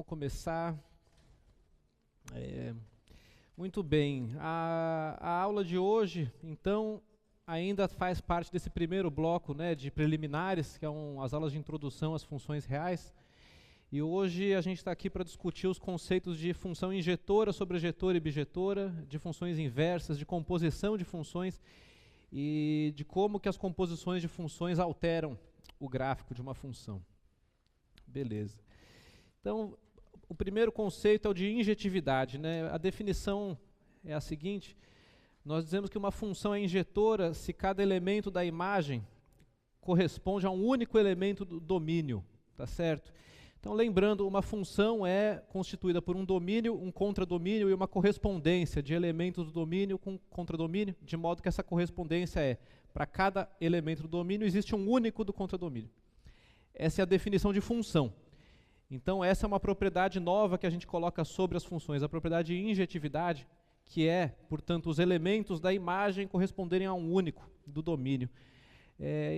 começar. Muito bem, a aula de hoje, então, ainda faz parte desse primeiro bloco, né, de preliminares, que são as aulas de introdução às funções reais. E hoje a gente está aqui para discutir os conceitos de função injetora, sobrejetora e bijetora, de funções inversas, de composição de funções e de como que as composições de funções alteram o gráfico de uma função. Beleza. Então, o primeiro conceito é o de injetividade, né? A definição é a seguinte: nós dizemos que uma função é injetora se cada elemento da imagem corresponde a um único elemento do domínio, tá certo? Então, lembrando, uma função é constituída por um domínio, um contradomínio e uma correspondência de elementos do domínio com contradomínio, de modo que essa correspondência é, para cada elemento do domínio, existe um único do contradomínio. Essa é a definição de função. Então, essa é uma propriedade nova que a gente coloca sobre as funções, a propriedade de injetividade, que é, portanto, os elementos da imagem corresponderem a um único do domínio.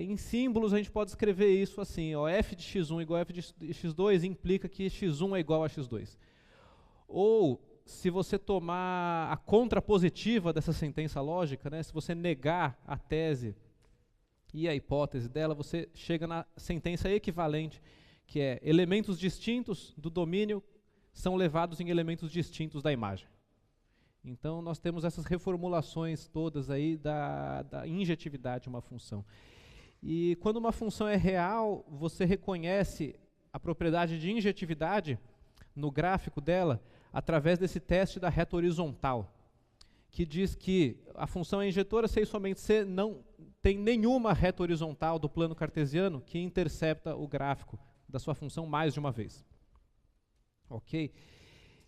Em símbolos, a gente pode escrever isso assim, ó, f de x1 igual a f de x2 implica que x1 é igual a x2. Ou, se você tomar a contrapositiva dessa sentença lógica, né, se você negar a tese e a hipótese dela, você chega na sentença equivalente, que é elementos distintos do domínio são levados em elementos distintos da imagem. Então, nós temos essas reformulações todas aí da injetividade de uma função. E quando uma função é real, você reconhece a propriedade de injetividade no gráfico dela através desse teste da reta horizontal, que diz que a função é injetora se e somente se não tem nenhuma reta horizontal do plano cartesiano que intercepta o gráfico da sua função mais de uma vez. Ok?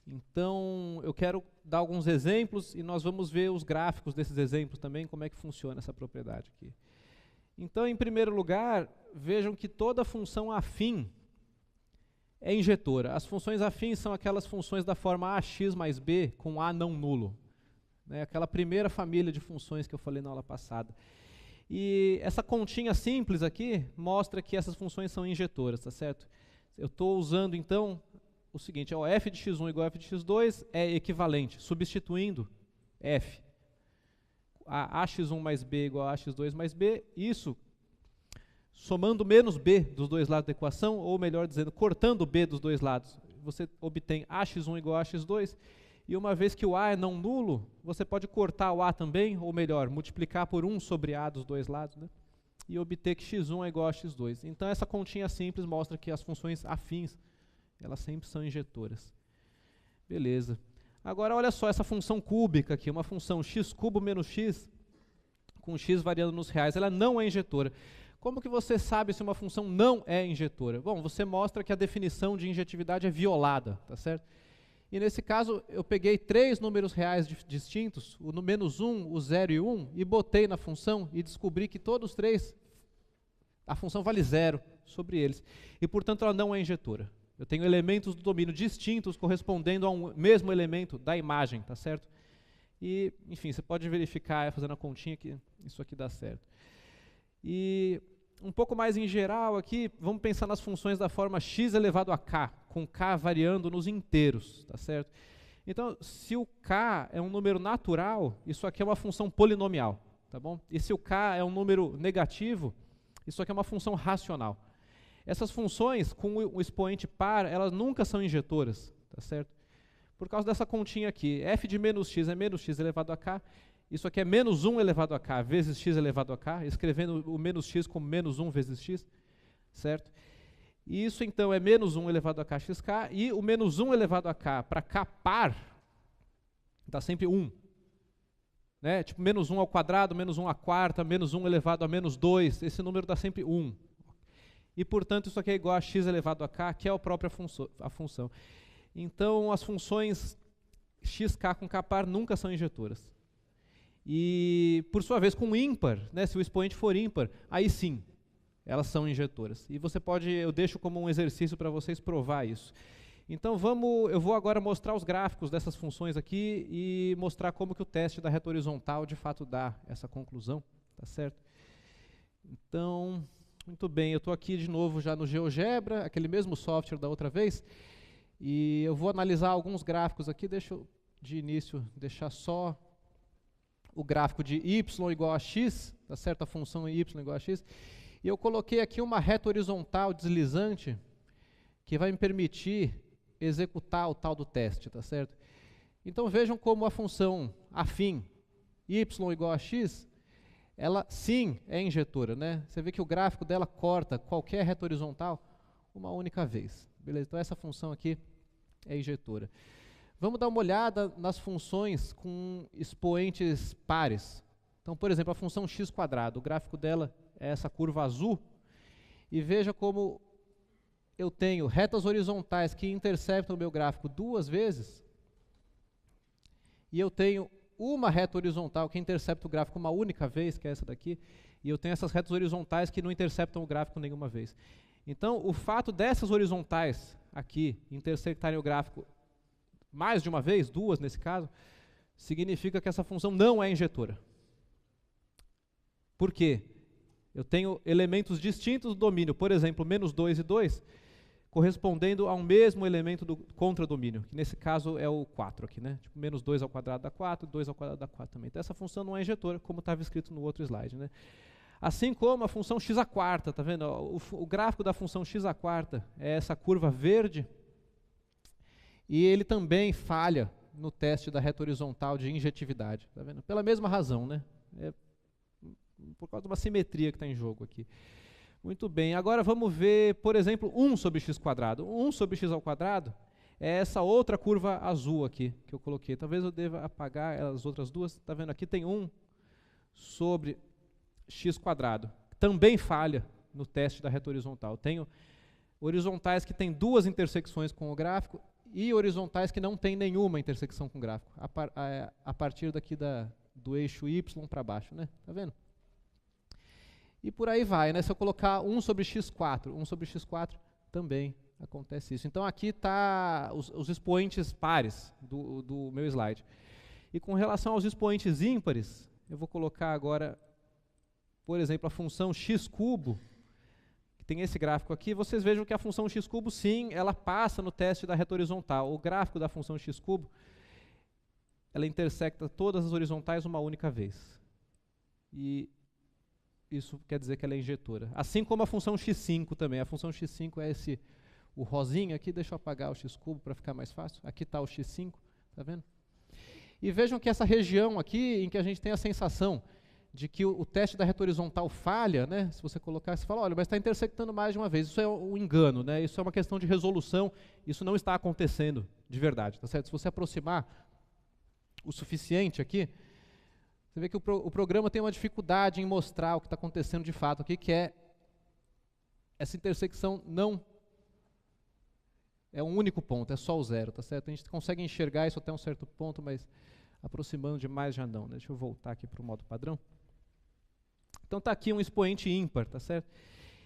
Então, eu quero dar alguns exemplos e nós vamos ver os gráficos desses exemplos também, como é que funciona essa propriedade aqui. Então, em primeiro lugar, vejam que toda função afim é injetora. As funções afins são aquelas funções da forma ax mais b com a não nulo. Né, aquela primeira família de funções que eu falei na aula passada. E essa continha simples aqui mostra que essas funções são injetoras, tá certo? Eu estou usando, então, o seguinte, ó, f de x1 igual a f de x2 é equivalente, substituindo f. A ax1 mais b igual a ax2 mais b, isso, somando menos b dos dois lados da equação, ou melhor dizendo, cortando b dos dois lados, você obtém ax1 igual a ax2, e uma vez que o a é não nulo, você pode cortar o a também, ou melhor, multiplicar por 1 sobre a dos dois lados, né? E obter que x1 é igual a x2. Então essa continha simples mostra que as funções afins, elas sempre são injetoras. Beleza. Agora olha só essa função cúbica aqui, uma função x cubo menos x, com x variando nos reais, ela não é injetora. Como que você sabe se uma função não é injetora? Bom, você mostra que a definição de injetividade é violada, tá certo? E nesse caso, eu peguei 3 números reais distintos, o menos 1, o 0 e o 1, e botei na função e descobri que todos os 3, a função vale 0 sobre eles. E, portanto, ela não é injetora. Eu tenho elementos do domínio distintos correspondendo a um mesmo elemento da imagem, tá certo? E, enfim, você pode verificar fazendo a continha que isso aqui dá certo. E um pouco mais em geral aqui, vamos pensar nas funções da forma x elevado a k, com k variando nos inteiros, tá certo? Então, se o k é um número natural, isso aqui é uma função polinomial, tá bom? E se o k é um número negativo, isso aqui é uma função racional. Essas funções, com o expoente par, elas nunca são injetoras, tá certo? Por causa dessa continha aqui, f de menos x é menos x elevado a k, isso aqui é menos 1 elevado a k vezes x elevado a k, escrevendo o menos x como menos 1 vezes x, certo? E isso então é menos 1 elevado a k xk, e o menos 1 elevado a k para k par, dá sempre 1. Né? Tipo, menos 1 ao quadrado, menos 1 à quarta, menos 1 elevado a menos 2, esse número dá sempre 1. E, portanto, isso aqui é igual a x elevado a k, que é a própria função. Então, as funções xk com k par nunca são injetoras. E, por sua vez, com ímpar, né, se o expoente for ímpar, aí sim, elas são injetoras. E você pode, eu deixo como um exercício para vocês provar isso. Então, eu vou agora mostrar os gráficos dessas funções aqui e mostrar como que o teste da reta horizontal, de fato, dá essa conclusão, tá certo? Então, muito bem, eu estou aqui de novo já no GeoGebra, aquele mesmo software da outra vez. E eu vou analisar alguns gráficos aqui, deixa eu, de início, deixar só o gráfico de y igual a x, tá certo? A função y igual a x. E eu coloquei aqui uma reta horizontal deslizante que vai me permitir executar o tal do teste, tá certo? Então vejam como a função afim y igual a x, ela sim é injetora, né? Você vê que o gráfico dela corta qualquer reta horizontal uma única vez. Beleza? Então essa função aqui é injetora. Vamos dar uma olhada nas funções com expoentes pares. Então, por exemplo, a função x², o gráfico dela é essa curva azul, e veja como eu tenho retas horizontais que interceptam o meu gráfico duas vezes, e eu tenho uma reta horizontal que intercepta o gráfico uma única vez, que é essa daqui, e eu tenho essas retas horizontais que não interceptam o gráfico nenhuma vez. Então, o fato dessas horizontais aqui intersectarem o gráfico mais de uma vez, duas nesse caso, significa que essa função não é injetora. Por quê? Eu tenho elementos distintos do domínio, por exemplo, -2 e 2, correspondendo a um mesmo elemento do contradomínio, que nesse caso é o 4 aqui, né? Tipo, -2 ao quadrado dá 4, 2 ao quadrado dá 4 também. Então essa função não é injetora, como estava escrito no outro slide, né? Assim como a função x², tá vendo? O gráfico da função x² é essa curva verde, e ele também falha no teste da reta horizontal de injetividade, tá vendo? Pela mesma razão, né? Por causa de uma simetria que está em jogo aqui. Muito bem, agora vamos ver, por exemplo, 1 sobre x². 1 sobre x² é essa outra curva azul aqui que eu coloquei. Talvez eu deva apagar as outras duas. Está vendo? Aqui tem 1 sobre x². Também falha no teste da reta horizontal. Tenho horizontais que têm duas intersecções com o gráfico e horizontais que não têm nenhuma intersecção com o gráfico, a partir daqui do eixo y para baixo, né? Tá vendo? E por aí vai, né? Se eu colocar 1 sobre x² também acontece isso. Então aqui está os expoentes pares do meu slide. E com relação aos expoentes ímpares, eu vou colocar agora, por exemplo, a função x², que tem esse gráfico aqui. Vocês vejam que a função x², sim, ela passa no teste da reta horizontal. O gráfico da função x², ela intersecta todas as horizontais uma única vez. E isso quer dizer que ela é injetora. Assim como a função x5 também. A função x5 é o rosinha aqui. Deixa eu apagar o x³ para ficar mais fácil. Aqui está o x5, tá vendo? E vejam que essa região aqui, em que a gente tem a sensação de que o teste da reta horizontal falha, né? Se você colocar, você fala, olha, mas está intersectando mais de uma vez. Isso é um engano, né? Isso é uma questão de resolução. Isso não está acontecendo de verdade, tá certo? Se você aproximar o suficiente aqui, você vê que o programa tem uma dificuldade em mostrar o que está acontecendo de fato aqui, que é essa intersecção não é um único ponto, é só o zero, tá certo? A gente consegue enxergar isso até um certo ponto, mas aproximando demais já não, né? Deixa eu voltar aqui para o modo padrão. Então está aqui um expoente ímpar, tá certo?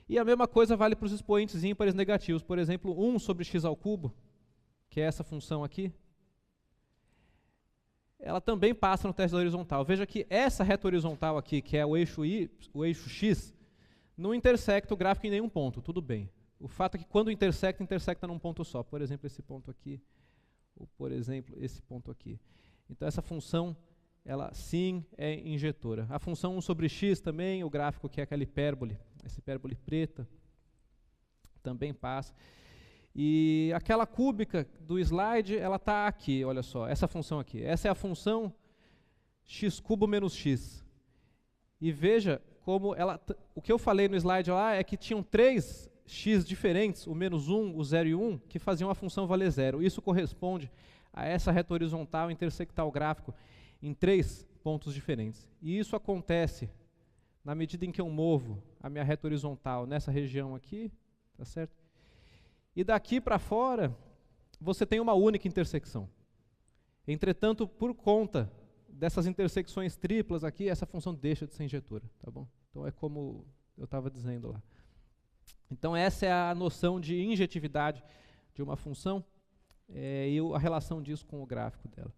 E a mesma coisa vale para os expoentes ímpares negativos. Por exemplo, 1 sobre x², que é essa função aqui, ela também passa no teste da horizontal. Veja que essa reta horizontal aqui, que é o eixo x, não intersecta o gráfico em nenhum ponto, tudo bem. O fato é que quando intersecta num ponto só. Por exemplo, esse ponto aqui, ou por exemplo, esse ponto aqui. Então essa função, ela sim é injetora. A função 1 sobre x também, o gráfico que é aquela hipérbole, essa hipérbole preta, também passa. E aquela cúbica do slide, ela está aqui, olha só, essa função aqui. Essa é a função x³ menos x. E veja como ela, o que eu falei no slide lá é que tinham 3 x diferentes, o -1, o 0 e o 1, que faziam a função valer 0. Isso corresponde a essa reta horizontal intersectar o gráfico em 3 pontos diferentes. E isso acontece na medida em que eu movo a minha reta horizontal nessa região aqui, tá certo? E daqui para fora, você tem uma única intersecção. Entretanto, por conta dessas intersecções triplas aqui, essa função deixa de ser injetora, tá bom? Então é como eu estava dizendo lá. Então essa é a noção de injetividade de uma função e a relação disso com o gráfico dela.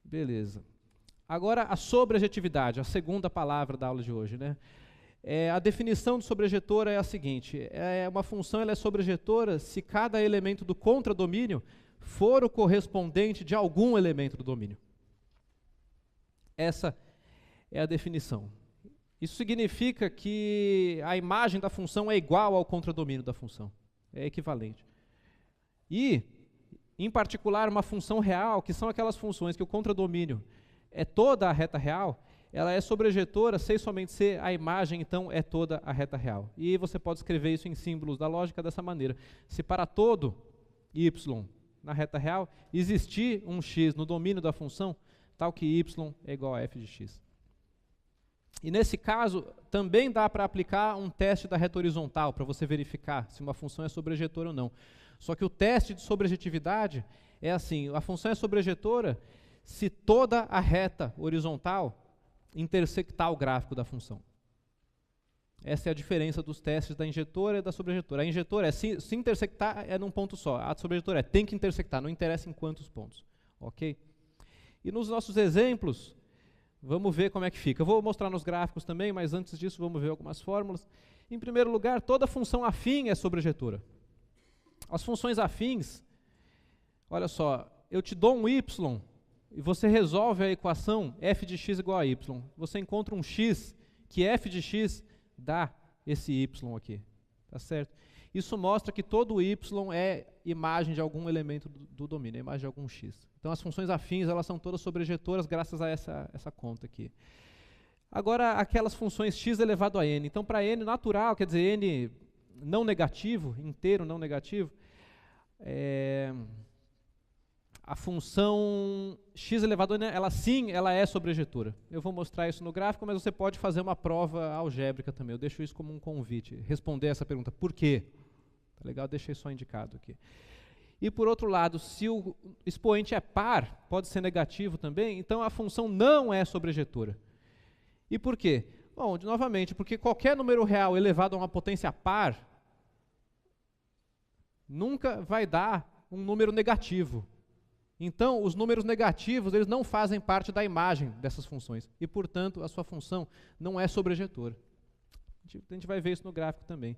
Beleza. Agora a sobreajetividade, a segunda palavra da aula de hoje, né? A definição de sobrejetora é a seguinte: uma função ela é sobrejetora se cada elemento do contradomínio for o correspondente de algum elemento do domínio. Essa é a definição. Isso significa que a imagem da função é igual ao contradomínio da função. É equivalente. E, em particular, uma função real, que são aquelas funções que o contradomínio é toda a reta real, ela é sobrejetora se somente se a imagem, então, é toda a reta real. E você pode escrever isso em símbolos da lógica dessa maneira. Se para todo y na reta real existir um x no domínio da função, tal que y é igual a f de x. E nesse caso, também dá para aplicar um teste da reta horizontal, para você verificar se uma função é sobrejetora ou não. Só que o teste de sobrejetividade é assim: a função é sobrejetora se toda a reta horizontal intersectar o gráfico da função. Essa é a diferença dos testes da injetora e da sobrejetora. A injetora é se intersectar é num ponto só. A sobrejetora tem que intersectar, não interessa em quantos pontos. Ok? E nos nossos exemplos, vamos ver como é que fica. Eu vou mostrar nos gráficos também, mas antes disso vamos ver algumas fórmulas. Em primeiro lugar, toda função afim é sobrejetora. As funções afins, olha só, eu te dou um y e você resolve a equação f de x igual a y. Você encontra um x que f de x dá esse y aqui. Tá certo? Isso mostra que todo y é imagem de algum elemento do domínio, é imagem de algum x. Então as funções afins, elas são todas sobrejetoras graças a essa conta aqui. Agora, aquelas funções x elevado a n. Então, para n natural, quer dizer, n não negativo, inteiro não negativo, a função x elevado a n, ela é sobrejetora. Eu vou mostrar isso no gráfico, mas você pode fazer uma prova algébrica também. Eu deixo isso como um convite, responder essa pergunta. Por quê? Tá legal? Deixei só indicado aqui. E por outro lado, se o expoente é par, pode ser negativo também, então a função não é sobrejetora. E por quê? Bom, novamente, porque qualquer número real elevado a uma potência par nunca vai dar um número negativo. Então, os números negativos, eles não fazem parte da imagem dessas funções. E, portanto, a sua função não é sobrejetora. A gente vai ver isso no gráfico também.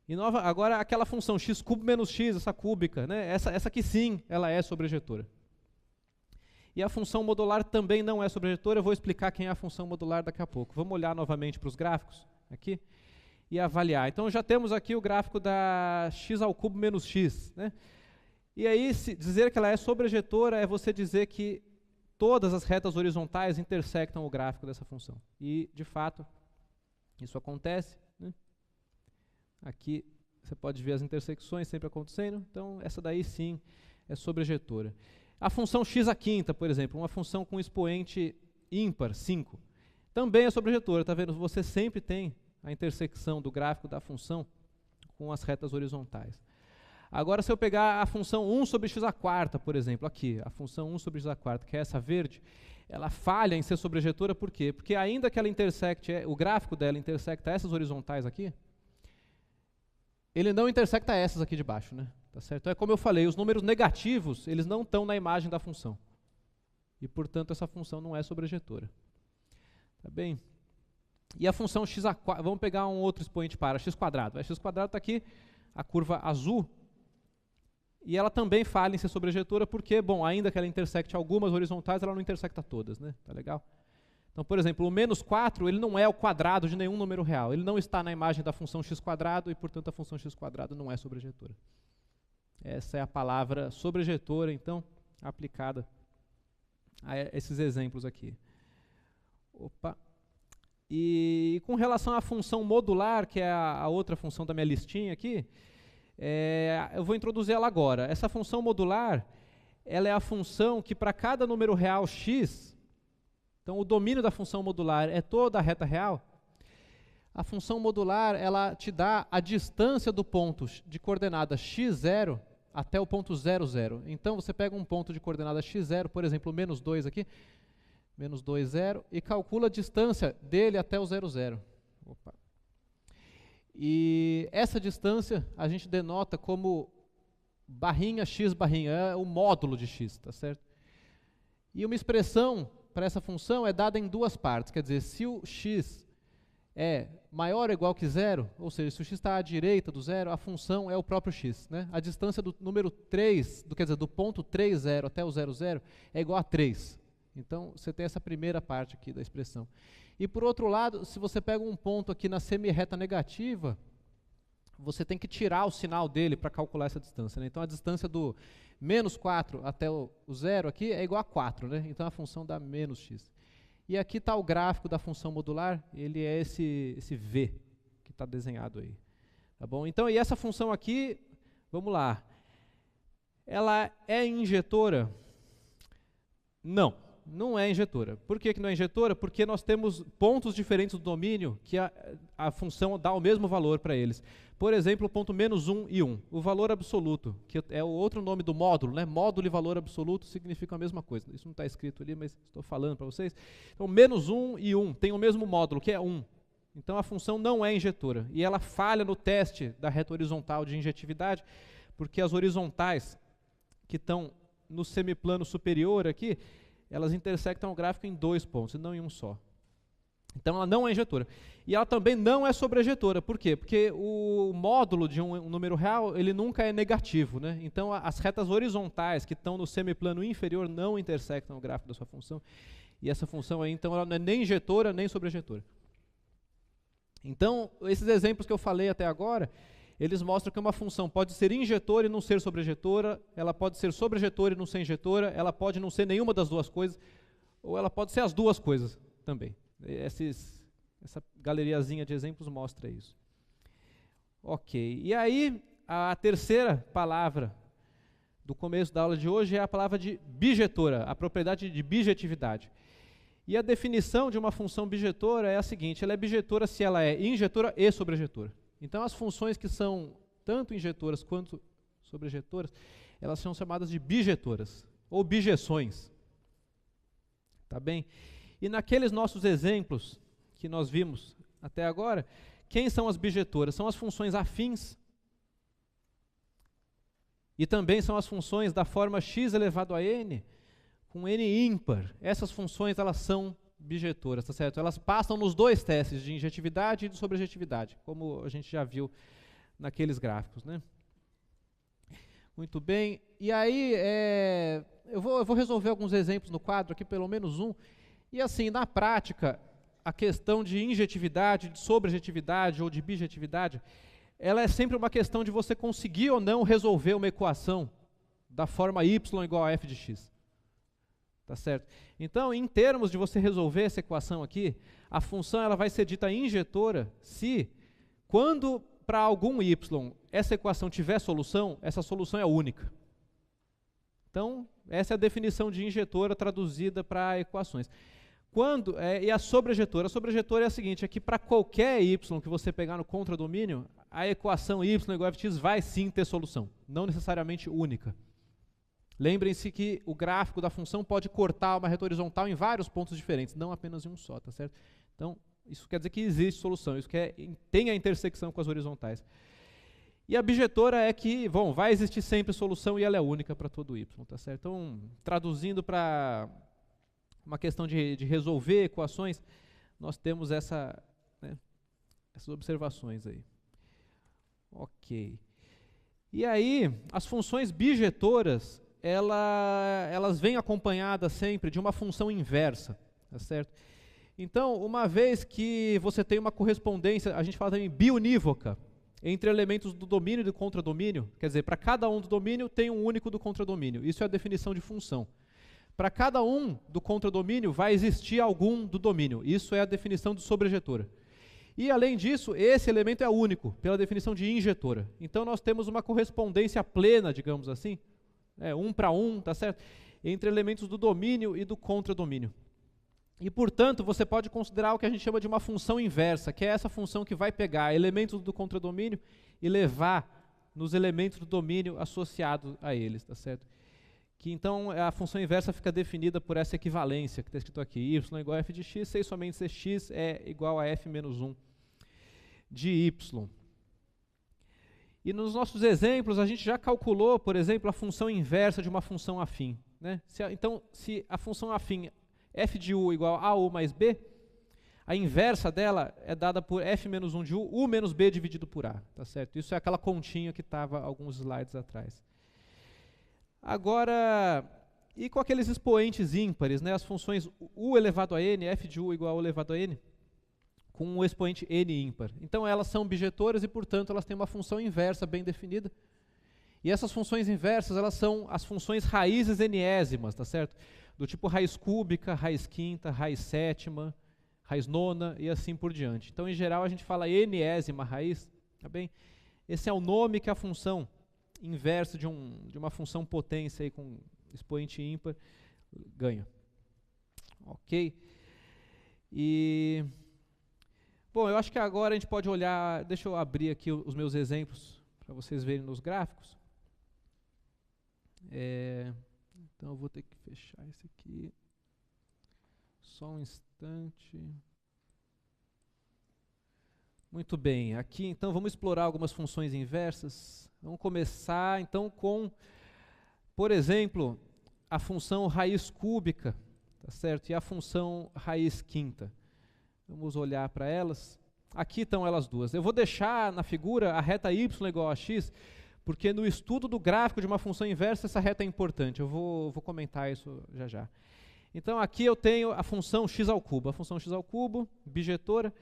E agora, aquela função x cubo menos x, essa cúbica, né? Essa aqui sim, ela é sobrejetora. E a função modular também não é sobrejetora. Eu vou explicar quem é a função modular daqui a pouco. Vamos olhar novamente para os gráficos aqui e avaliar. Então, já temos aqui o gráfico da x ao cubo menos x, né? E aí, dizer que ela é sobrejetora é você dizer que todas as retas horizontais intersectam o gráfico dessa função. E, de fato, isso acontece, né? Aqui você pode ver as intersecções sempre acontecendo. Então, essa daí sim é sobrejetora. A função x à quinta, por exemplo, uma função com expoente ímpar, 5, também é sobrejetora. Tá vendo? Você sempre tem a intersecção do gráfico da função com as retas horizontais. Agora, se eu pegar a função 1 sobre x à quarta, por exemplo, aqui, a função 1 sobre x à quarta, que é essa verde, ela falha em ser sobrejetora, por quê? Porque ainda que ela intersecte, o gráfico dela intersecta essas horizontais aqui, ele não intersecta essas aqui de baixo, né? Tá certo? Então, é como eu falei, os números negativos, eles não estão na imagem da função. E, portanto, essa função não é sobrejetora. Tá bem? E a função x à quarta, vamos pegar um outro expoente para, x quadrado. X quadrado está aqui, a curva azul, e ela também falha em ser sobrejetora porque, bom, ainda que ela intersecte algumas horizontais, ela não intersecta todas, né? Tá legal? Então, por exemplo, o menos 4, ele não é o quadrado de nenhum número real. Ele não está na imagem da função x quadrado e, portanto, a função x quadrado não é sobrejetora. Essa é a palavra sobrejetora, então, aplicada a esses exemplos aqui. Opa. E com relação à função modular, que é a outra função da minha listinha aqui, eu vou introduzir ela agora. Essa função modular, ela é a função que para cada número real x, então o domínio da função modular é toda a reta real, a função modular ela te dá a distância do ponto de coordenada x0 até o ponto 0, 0. Então você pega um ponto de coordenada x0, por exemplo, menos 2 aqui, menos 2, 0, e calcula a distância dele até o 0, 0. Opa. E essa distância a gente denota como barrinha x barrinha, é o módulo de x, tá certo? E uma expressão para essa função é dada em duas partes, quer dizer, se o x é maior ou igual que zero, ou seja, se o x está à direita do zero, a função é o próprio x, né? A distância do número 3, quer dizer, do ponto 3, 0 até o 0, 0, é igual a 3. Então, você tem essa primeira parte aqui da expressão. E por outro lado, se você pega um ponto aqui na semirreta negativa, você tem que tirar o sinal dele para calcular essa distância, né? Então, a distância do menos 4 até o 0 aqui é igual a 4, né? Então, a função dá menos x. E aqui está o gráfico da função modular, ele é esse v que está desenhado aí. Tá bom? Então, e essa função aqui, vamos lá, ela é injetora? Não, não é injetora. Por que não é injetora? Porque nós temos pontos diferentes do domínio que a função dá o mesmo valor para eles. Por exemplo, o ponto menos 1 e 1, o valor absoluto, que é o outro nome do módulo, né? Módulo e valor absoluto significam a mesma coisa. Isso não está escrito ali, mas estou falando para vocês. Então, menos 1 e 1 tem o mesmo módulo, que é 1. Então, a função não é injetora. E ela falha no teste da reta horizontal de injetividade, porque as horizontais que estão no semiplano superior aqui, elas intersectam o gráfico em 2 pontos, e não em um só. Então, ela não é injetora. E ela também não é sobrejetora. Por quê? Porque o módulo de um número real, ele nunca é negativo, né? Então, as retas horizontais que estão no semiplano inferior não intersectam o gráfico da sua função. E essa função aí, então, ela não é nem injetora, nem sobrejetora. Então, esses exemplos que eu falei até agora, eles mostram que uma função pode ser injetora e não ser sobrejetora, ela pode ser sobrejetora e não ser injetora, ela pode não ser nenhuma das duas coisas, ou ela pode ser as duas coisas também. Essa galeriazinha de exemplos mostra isso. Ok, e aí a terceira palavra do começo da aula de hoje é a palavra de bijetora, a propriedade de bijetividade. E a definição de uma função bijetora é a seguinte: ela é bijetora se ela é injetora e sobrejetora. Então, as funções que são tanto injetoras quanto sobrejetoras, elas são chamadas de bijetoras, ou bijeções. Tá bem? E naqueles nossos exemplos que nós vimos até agora, quem são as bijetoras? São as funções afins e também são as funções da forma x elevado a n com n ímpar. Essas funções, elas são bijetoras, tá certo? Elas passam nos dois testes de injetividade e de sobrejetividade, como a gente já viu naqueles gráficos, né? Muito bem. E aí, eu vou resolver alguns exemplos no quadro aqui, pelo menos um. E assim, na prática, a questão de injetividade, de sobrejetividade ou de bijetividade, ela é sempre uma questão de você conseguir ou não resolver uma equação da forma y igual a f de x. Tá certo? Então, em termos de você resolver essa equação aqui, a função ela vai ser dita injetora se, quando para algum y essa equação tiver solução, essa solução é única. Então, essa é a definição de injetora traduzida para equações. E a sobrejetora? A sobrejetora é a seguinte, é que para qualquer y que você pegar no contradomínio, a equação y igual a f de x vai sim ter solução, não necessariamente única. Lembrem-se que o gráfico da função pode cortar uma reta horizontal em vários pontos diferentes, não apenas em um só, tá certo? Então, isso quer dizer que existe solução, isso tem a intersecção com as horizontais. E a bijetora é que, bom, vai existir sempre solução e ela é única para todo y, tá certo? Então, traduzindo para uma questão de resolver equações, nós temos essas observações aí. Ok. E aí, as funções bijetoras, elas vêm acompanhadas sempre de uma função inversa, tá certo? Então, uma vez que você tem uma correspondência, a gente fala também biunívoca, entre elementos do domínio e do contradomínio, quer dizer, para cada um do domínio tem um único do contradomínio. Isso é a definição de função. Para cada um do contradomínio vai existir algum do domínio. Isso é a definição de sobrejetora. E, além disso, esse elemento é único, pela definição de injetora. Então, nós temos uma correspondência plena, digamos assim, 1 para 1, tá certo? Entre elementos do domínio e do contradomínio. E, portanto, você pode considerar o que a gente chama de uma função inversa, que é essa função que vai pegar elementos do contradomínio e levar nos elementos do domínio associados a eles, tá certo? Que então a função inversa fica definida por essa equivalência que está escrito aqui, y igual a f de x, se e somente se x é igual a f menos 1 de y. E nos nossos exemplos, a gente já calculou, por exemplo, a função inversa de uma função afim, né? Então, se a função afim f de u igual a u mais b, A inversa dela é dada por f menos 1 de u menos b dividido por a, tá certo? Isso é aquela continha que estava alguns slides atrás. Agora, e com aqueles expoentes ímpares, né, as funções u elevado a n, f de u igual a u elevado a n, com um expoente n ímpar. Então elas são bijetoras e, portanto, elas têm uma função inversa bem definida. E essas funções inversas, elas são as funções raízes enésimas, tá certo? Do tipo raiz cúbica, raiz quinta, raiz sétima, raiz nona e assim por diante. Então, em geral, a gente fala enésima raiz, tá bem? Esse é o nome que a função inversa de uma função potência aí com expoente ímpar ganha. Ok? E... bom, eu acho que agora a gente pode olhar... deixa eu abrir aqui os meus exemplos para vocês verem nos gráficos. Então eu vou ter que fechar esse aqui. Só um instante. Muito bem, aqui então vamos explorar algumas funções inversas. Vamos começar então com, por exemplo, a função raiz cúbica, tá certo? E a função raiz quinta. Vamos olhar para elas. Aqui estão elas duas. Eu vou deixar na figura a reta y igual a x, porque no estudo do gráfico de uma função inversa essa reta é importante. Eu vou comentar isso já já. Então aqui eu tenho a função x ao cubo, bijetora,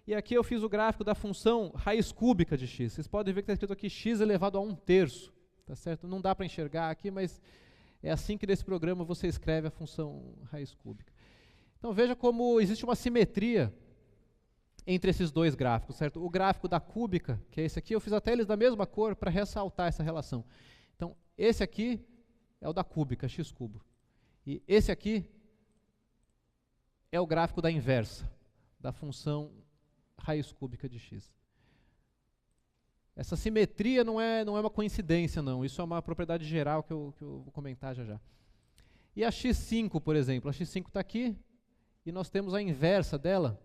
e aqui eu fiz o gráfico da função raiz cúbica de x. Vocês podem ver que está escrito aqui x elevado a 1/3, tá certo? Não dá para enxergar aqui, mas é assim que nesse programa você escreve a função raiz cúbica. Então veja como existe uma simetria entre esses dois gráficos, certo? O gráfico da cúbica, que é esse aqui, eu fiz até eles da mesma cor para ressaltar essa relação. Então esse aqui é o da cúbica, x cubo. E esse aqui é o gráfico da inversa, da função raiz cúbica de x. Essa simetria não é uma coincidência, não. Isso é uma propriedade geral que eu vou comentar já já. E a x5, por exemplo. A x5 está aqui, e nós temos a inversa dela,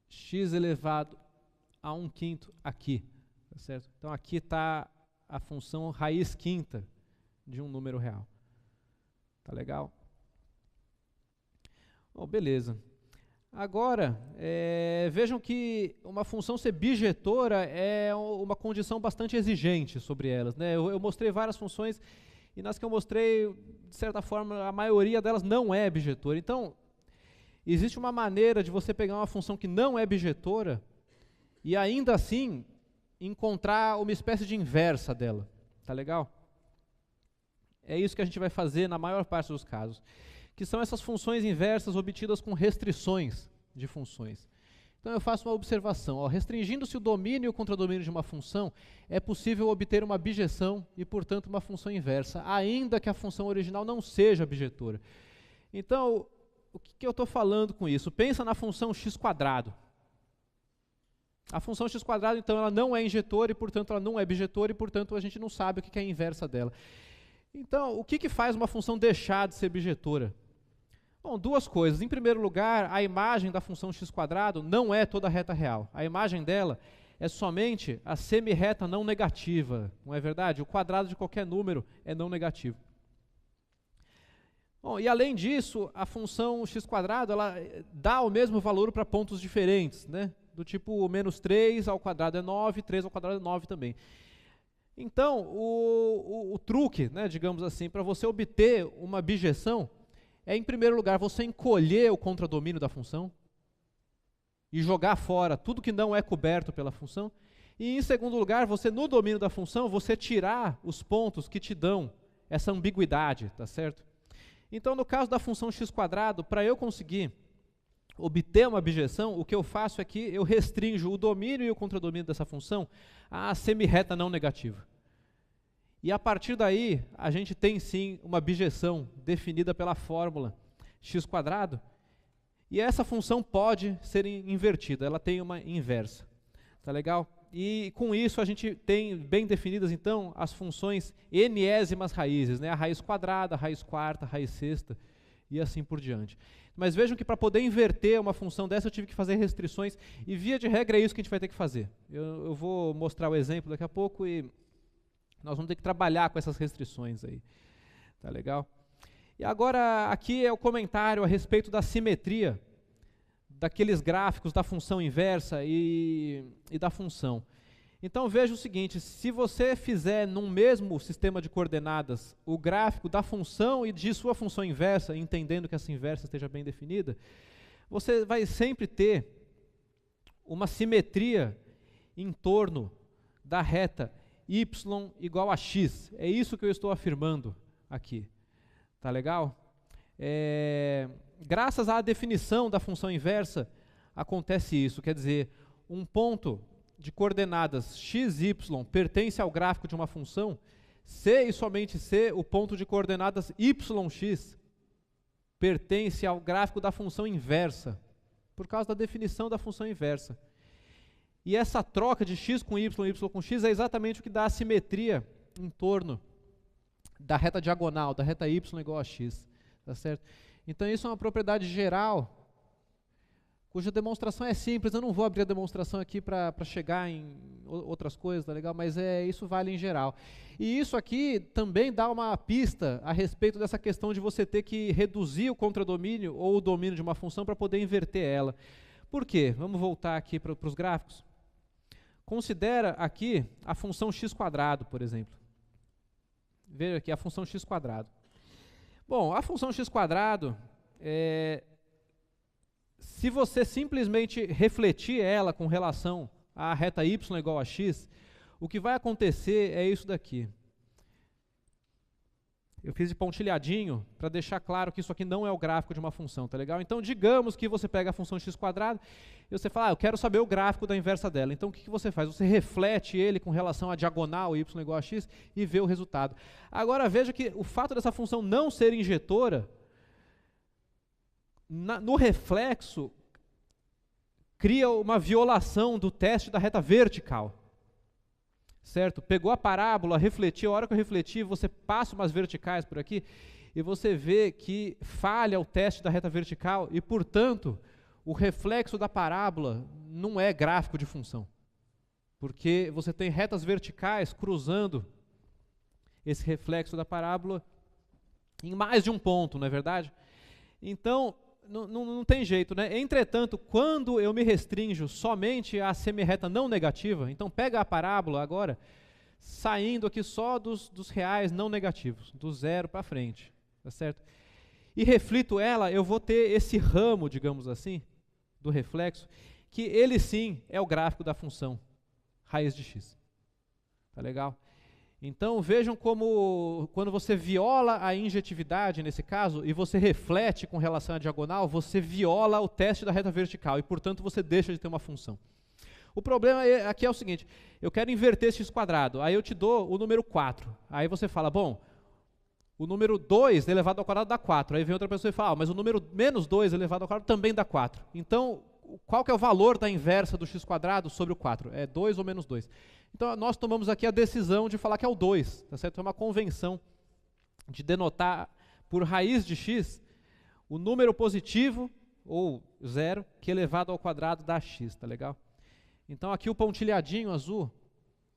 x elevado a 1/5 aqui. Tá certo? Então aqui está a função raiz quinta de um número real. Tá legal? Bom, beleza. Agora, vejam que uma função ser bijetora é uma condição bastante exigente sobre elas, né? Eu mostrei várias funções e nas que eu mostrei, de certa forma, a maioria delas não é bijetora. Então, existe uma maneira de você pegar uma função que não é bijetora e ainda assim encontrar uma espécie de inversa dela. Tá legal? É isso que a gente vai fazer na maior parte dos casos, que são essas funções inversas obtidas com restrições de funções. Então eu faço uma observação, restringindo-se o domínio e o contradomínio de uma função, é possível obter uma bijeção e, portanto, uma função inversa, ainda que a função original não seja bijetora. Então, o que eu estou falando com isso? Pensa na função x². A função x², então, ela não é injetora e, portanto, ela não é bijetora e, portanto, a gente não sabe o que é a inversa dela. Então, o que faz uma função deixar de ser bijetora? Bom, duas coisas. Em primeiro lugar, a imagem da função x² não é toda a reta real. A imagem dela é somente a semirreta não negativa. Não é verdade? O quadrado de qualquer número é não negativo. Bom, e além disso, a função x² ela dá o mesmo valor para pontos diferentes, né? Do tipo -3 ao quadrado é 9, 3 ao quadrado é 9 também. Então, o truque, né, digamos assim, para você obter uma bijeção é, em primeiro lugar, você encolher o contradomínio da função e jogar fora tudo que não é coberto pela função. E, em segundo lugar, você, no domínio da função, você tirar os pontos que te dão essa ambiguidade, tá certo? Então, no caso da função x², para eu conseguir obter uma bijeção, o que eu faço é que eu restringo o domínio e o contradomínio dessa função à semirreta não negativa. E a partir daí, a gente tem sim uma bijeção definida pela fórmula x², e essa função pode ser invertida, ela tem uma inversa. Tá legal? E com isso a gente tem bem definidas então as funções enésimas raízes, né? A raiz quadrada, a raiz quarta, a raiz sexta e assim por diante. Mas vejam que para poder inverter uma função dessa eu tive que fazer restrições, e via de regra é isso que a gente vai ter que fazer. Eu vou mostrar o exemplo daqui a pouco e nós vamos ter que trabalhar com essas restrições aí. Tá legal? E agora aqui é o comentário a respeito da simetria daqueles gráficos da função inversa e da função. Então veja o seguinte, se você fizer num mesmo sistema de coordenadas o gráfico da função e de sua função inversa, entendendo que essa inversa esteja bem definida, você vai sempre ter uma simetria em torno da reta y igual a x. É isso que eu estou afirmando aqui. Tá legal? Graças à definição da função inversa, acontece isso. Quer dizer, um ponto de coordenadas x, y pertence ao gráfico de uma função, se e somente se o ponto de coordenadas yx pertence ao gráfico da função inversa, por causa da definição da função inversa. E essa troca de x com y, y com x, é exatamente o que dá a simetria em torno da reta diagonal, da reta y igual a x. Tá certo? Então isso é uma propriedade geral, cuja demonstração é simples. Eu não vou abrir a demonstração aqui para chegar em outras coisas, tá legal? Mas isso vale em geral. E isso aqui também dá uma pista a respeito dessa questão de você ter que reduzir o contradomínio ou o domínio de uma função para poder inverter ela. Por quê? Vamos voltar aqui para os gráficos. Considera aqui a função x², por exemplo. Veja aqui a função x². Bom, a função x², se você simplesmente refletir ela com relação à reta y igual a x, o que vai acontecer é isso daqui. Eu fiz de pontilhadinho para deixar claro que isso aqui não é o gráfico de uma função, tá legal? Então, digamos que você pega a função x² e você fala, eu quero saber o gráfico da inversa dela. Então, o que você faz? Você reflete ele com relação à diagonal y igual a x e vê o resultado. Agora, veja que o fato dessa função não ser injetora, no reflexo, cria uma violação do teste da reta vertical. Certo? Pegou a parábola, refletiu, a hora que eu refleti, você passa umas verticais por aqui, e você vê que falha o teste da reta vertical, e, portanto, o reflexo da parábola não é gráfico de função. Porque você tem retas verticais cruzando esse reflexo da parábola em mais de um ponto, não é verdade? Então, não tem jeito, né? Entretanto, quando eu me restringo somente à semirreta não negativa, então pega a parábola agora, saindo aqui só dos reais não negativos, do zero para frente, tá certo? E reflito ela, eu vou ter esse ramo, digamos assim, do reflexo, que ele sim é o gráfico da função raiz de x. Tá legal? Então vejam como, quando você viola a injetividade, nesse caso, e você reflete com relação à diagonal, você viola o teste da reta vertical, e portanto você deixa de ter uma função. O problema aqui é o seguinte, eu quero inverter esse x², aí eu te dou o número 4, aí você fala, bom, o número 2 elevado ao quadrado dá 4, aí vem outra pessoa e fala, mas o número menos 2 elevado ao quadrado também dá 4. Então, qual que é o valor da inversa do x² sobre o 4? É 2 ou menos 2? Então, nós tomamos aqui a decisão de falar que é o 2, tá certo? É uma convenção de denotar por raiz de x o número positivo, ou 0, que elevado ao quadrado dá x, tá legal? Então, aqui o pontilhadinho azul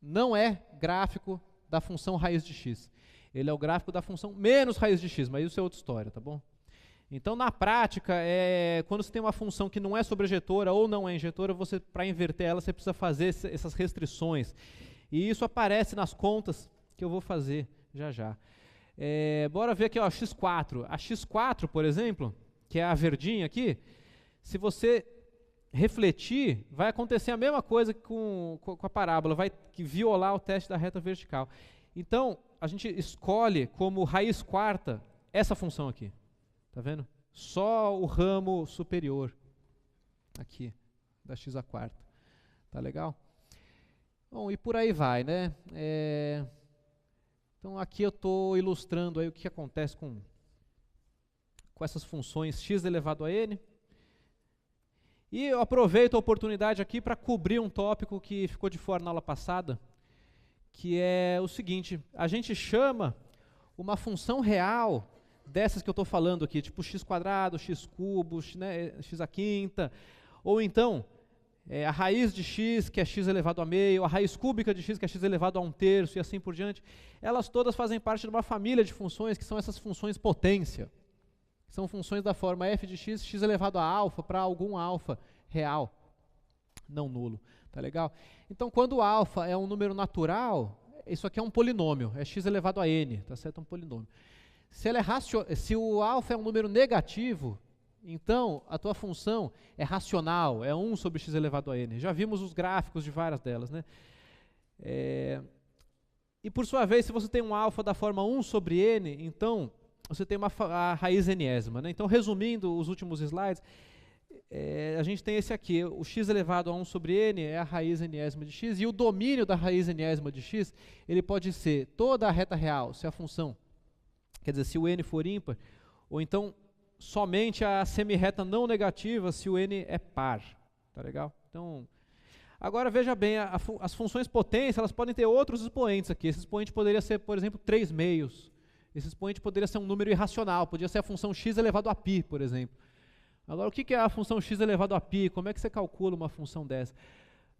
não é gráfico da função raiz de x. Ele é o gráfico da função menos raiz de x, mas isso é outra história, tá bom? Então, na prática, quando você tem uma função que não é sobrejetora ou não é injetora, para inverter ela, você precisa fazer essas restrições. E isso aparece nas contas que eu vou fazer já já. Bora ver aqui, ó, x4. A x4, por exemplo, que é a verdinha aqui, se você refletir, vai acontecer a mesma coisa com a parábola, vai violar o teste da reta vertical. Então, a gente escolhe como raiz quarta essa função aqui. Tá vendo? Só o ramo superior aqui, da x². Tá legal? Bom, e por aí vai, né? Então aqui eu estou ilustrando aí o que acontece com essas funções x elevado a n. E eu aproveito a oportunidade aqui para cobrir um tópico que ficou de fora na aula passada, que é o seguinte, a gente chama uma função real dessas que eu estou falando aqui, tipo x², x³, né, x², ou então a raiz de x, que é x elevado a meio, a raiz cúbica de x, que é x elevado a 1/3, e assim por diante, elas todas fazem parte de uma família de funções que são essas funções potência. são funções da forma f de x, x elevado a alfa para algum alfa real, não nulo, tá legal? Então, quando o alfa é um número natural, isso aqui é um polinômio, é x elevado a n, tá certo? É um polinômio. Se o alfa é um número negativo, então a tua função é racional, é 1 sobre x elevado a n. Já vimos os gráficos de várias delas, né? E por sua vez, se você tem um alfa da forma 1 sobre n, então você tem a raiz enésima, né? Então, resumindo os últimos slides, a gente tem esse aqui, o x elevado a 1 sobre n é a raiz enésima de x, e o domínio da raiz enésima de x, ele pode ser toda a reta real, se a função, quer dizer, se o n for ímpar, ou então somente a semirreta não negativa se o n é par, tá legal? Então, agora veja bem, as funções potência, elas podem ter outros expoentes aqui, esse expoente poderia ser, por exemplo, 3 meios, esse expoente poderia ser um número irracional, poderia ser a função x elevado a π, por exemplo. Agora, o que é a função x elevado a π? Como é que você calcula uma função dessa?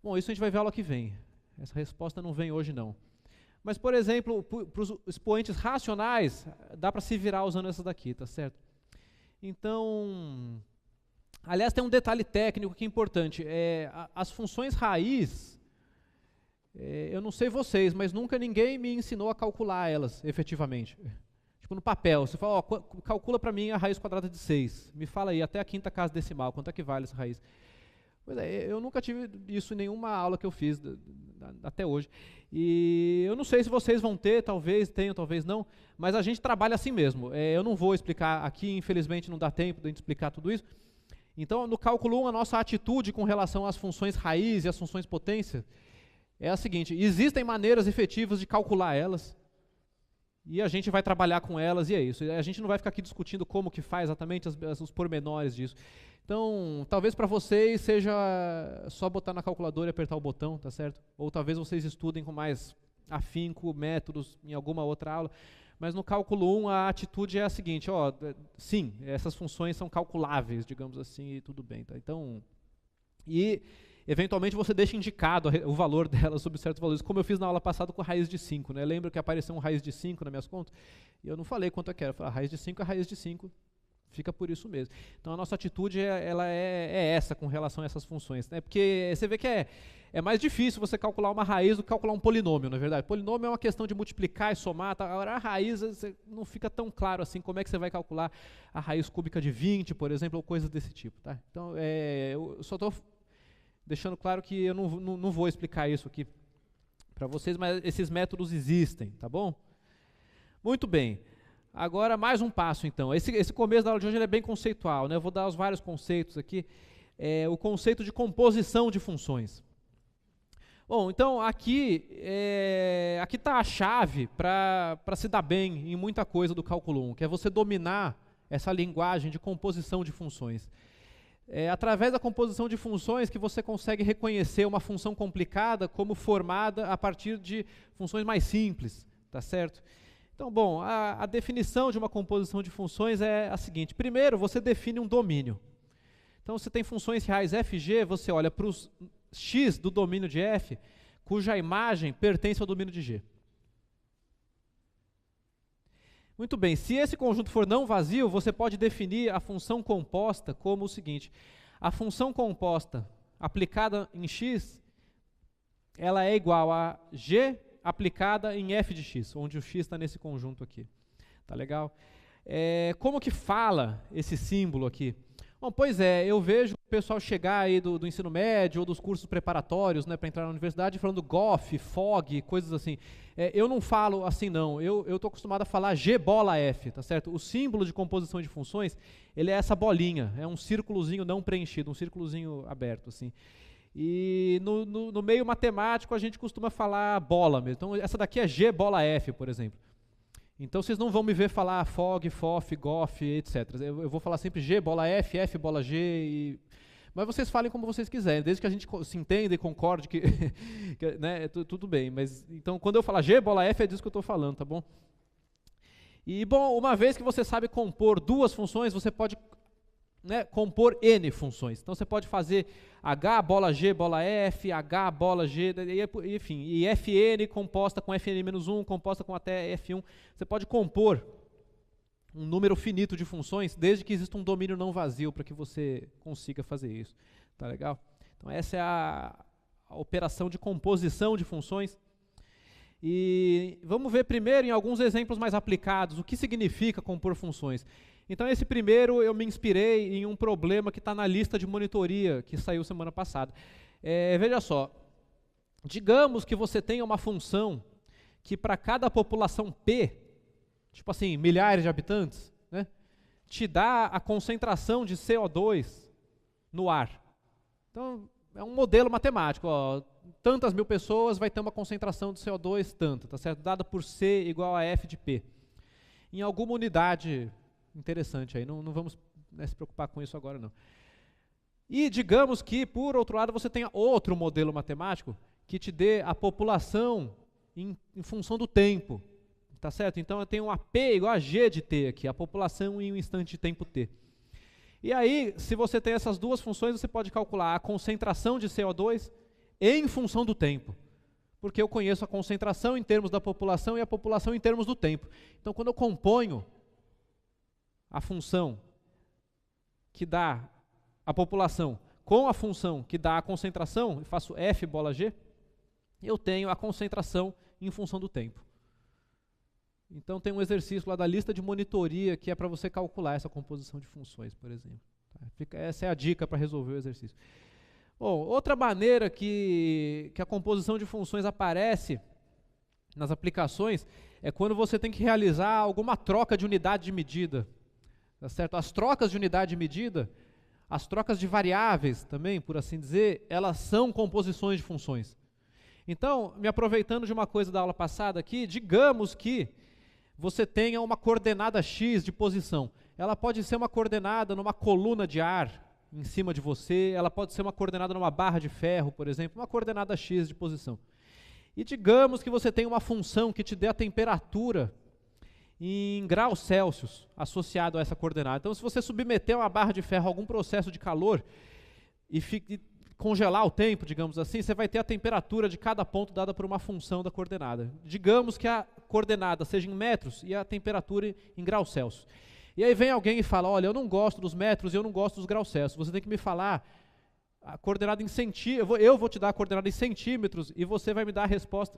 Bom, isso a gente vai ver aula que vem. Essa resposta não vem hoje, não. Mas, por exemplo, para os expoentes racionais, dá para se virar usando essa daqui, tá certo? Então, aliás, tem um detalhe técnico que é importante. As funções raiz, eu não sei vocês, mas nunca ninguém me ensinou a calcular elas, efetivamente. Tipo, no papel, você fala, ó, calcula para mim a raiz quadrada de 6. Me fala aí, até a quinta casa decimal, quanto é que vale essa raiz? Pois é, eu nunca tive isso em nenhuma aula que eu fiz até hoje. E eu não sei se vocês vão ter, talvez tenham, talvez não, mas a gente trabalha assim mesmo. Eu não vou explicar aqui, infelizmente não dá tempo de a gente explicar tudo isso. Então, no cálculo 1, a nossa atitude com relação às funções raiz e às funções potência é a seguinte: existem maneiras efetivas de calcular elas, e a gente vai trabalhar com elas, e é isso. A gente não vai ficar aqui discutindo como que faz exatamente os pormenores disso. Então, talvez para vocês seja só botar na calculadora e apertar o botão, tá certo? Ou talvez vocês estudem com mais afinco, métodos, em alguma outra aula. Mas no cálculo 1, a atitude é a seguinte, ó, sim, essas funções são calculáveis, digamos assim, e tudo bem, tá? Então, e eventualmente você deixa indicado o valor dela sobre certos valores, como eu fiz na aula passada com a raiz de 5, né? Lembra que apareceu um raiz de 5 nas minhas contas? E eu não falei quanto é que era, eu falei, a raiz de 5 é a raiz de 5, fica por isso mesmo. Então a nossa atitude ela é essa com relação a essas funções, né? Porque você vê que é mais difícil você calcular uma raiz do que calcular um polinômio, na verdade. Polinômio é uma questão de multiplicar e somar, tá? Agora a raiz não fica tão claro assim como é que você vai calcular a raiz cúbica de 20, por exemplo, ou coisas desse tipo, tá? Então eu só estou deixando claro que eu não vou explicar isso aqui para vocês, mas esses métodos existem, tá bom? Muito bem. Agora, mais um passo, então. Esse começo da aula de hoje ele é bem conceitual, né? Eu vou dar os vários conceitos aqui. O conceito de composição de funções. Bom, então, aqui está a chave para se dar bem em muita coisa do cálculo 1, que é você dominar essa linguagem de composição de funções. Através da composição de funções que você consegue reconhecer uma função complicada como formada a partir de funções mais simples, tá certo? Então, bom, a definição de uma composição de funções é a seguinte. Primeiro, você define um domínio. Então, você tem funções reais f e g, você olha para os x do domínio de f, cuja imagem pertence ao domínio de g. Muito bem, se esse conjunto for não vazio, você pode definir a função composta como o seguinte. A função composta aplicada em x, ela é igual a g aplicada em f de x, onde o x está nesse conjunto aqui. Tá legal? Como que fala esse símbolo aqui? Bom, pois eu vejo o pessoal chegar aí do ensino médio ou dos cursos preparatórios, né, para entrar na universidade falando GOF, FOG, coisas assim. Eu não falo assim não, eu estou acostumado a falar G bola F, tá certo? O símbolo de composição de funções, ele é essa bolinha, é um círculozinho não preenchido, um círculozinho aberto, assim. E no meio matemático a gente costuma falar bola mesmo. Então essa daqui é G bola F, por exemplo. Então vocês não vão me ver falar FOG, FOF, GOF, etc. Eu vou falar sempre G bola F, F bola G. Mas vocês falem como vocês quiserem, desde que a gente se entenda e concorde que, né, tudo bem. Mas então quando eu falar G bola F é disso que eu estou falando, tá bom? E bom, uma vez que você sabe compor duas funções, você pode, né, compor N funções. Então você pode fazer H bola G bola F, H bola G, enfim, e Fn composta com Fn-1, composta com até F1. Você pode compor um número finito de funções, desde que exista um domínio não vazio para que você consiga fazer isso. Tá legal? Então essa é a operação de composição de funções. E vamos ver primeiro em alguns exemplos mais aplicados, o que significa compor funções. Então esse primeiro eu me inspirei em um problema que está na lista de monitoria, que saiu semana passada. Veja só, digamos que você tenha uma função que para cada população P, tipo assim, milhares de habitantes, né, te dá a concentração de CO2 no ar. Então, é um modelo matemático, ó, tantas mil pessoas vai ter uma concentração de CO2 tanto, tá certo? Dada por C igual a F de P. Em alguma unidade interessante aí, não vamos se preocupar com isso agora não. E digamos que, por outro lado, você tenha outro modelo matemático que te dê a população em função do tempo, tá certo? Então eu tenho uma P igual a G de T aqui, a população em um instante de tempo T. E aí, se você tem essas duas funções, você pode calcular a concentração de CO2 em função do tempo. Porque eu conheço a concentração em termos da população e a população em termos do tempo. Então, quando eu componho a função que dá a população com a função que dá a concentração, eu faço F bola G, eu tenho a concentração em função do tempo. Então tem um exercício lá da lista de monitoria que é para você calcular essa composição de funções, por exemplo. Essa é a dica para resolver o exercício. Bom, outra maneira que a composição de funções aparece nas aplicações é quando você tem que realizar alguma troca de unidade de medida. Tá certo? As trocas de unidade de medida, as trocas de variáveis também, por assim dizer, elas são composições de funções. Então, me aproveitando de uma coisa da aula passada aqui, digamos que você tenha uma coordenada x de posição. Ela pode ser uma coordenada numa coluna de ar em cima de você, ela pode ser uma coordenada numa barra de ferro, por exemplo, uma coordenada x de posição. E digamos que você tem uma função que te dê a temperatura em graus Celsius associado a essa coordenada. Então, se você submeter uma barra de ferro a algum processo de calor e congelar o tempo, digamos assim, você vai ter a temperatura de cada ponto dada por uma função da coordenada. Digamos que a coordenada seja em metros e a temperatura em graus Celsius. E aí vem alguém e fala, olha, eu não gosto dos metros e eu não gosto dos graus Celsius. Você tem que me falar a coordenada em centímetros, eu vou te dar a coordenada em centímetros e você vai me dar a resposta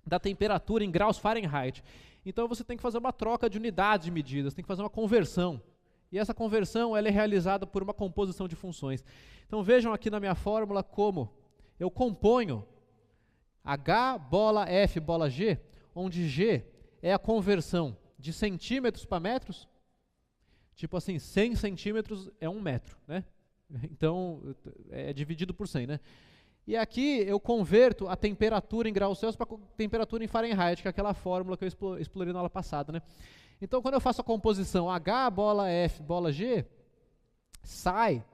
da temperatura em graus Fahrenheit. Então você tem que fazer uma troca de unidades de medidas, tem que fazer uma conversão. E essa conversão ela é realizada por uma composição de funções. Então vejam aqui na minha fórmula como eu componho H bola F bola G, onde G é a conversão de centímetros para metros. Tipo assim, 100 centímetros é 1 metro, né? Então é dividido por 100, né? E aqui eu converto a temperatura em graus Celsius para temperatura em Fahrenheit, que é aquela fórmula que eu explorei na aula passada, né? Então, quando eu faço a composição H bola F bola G, sai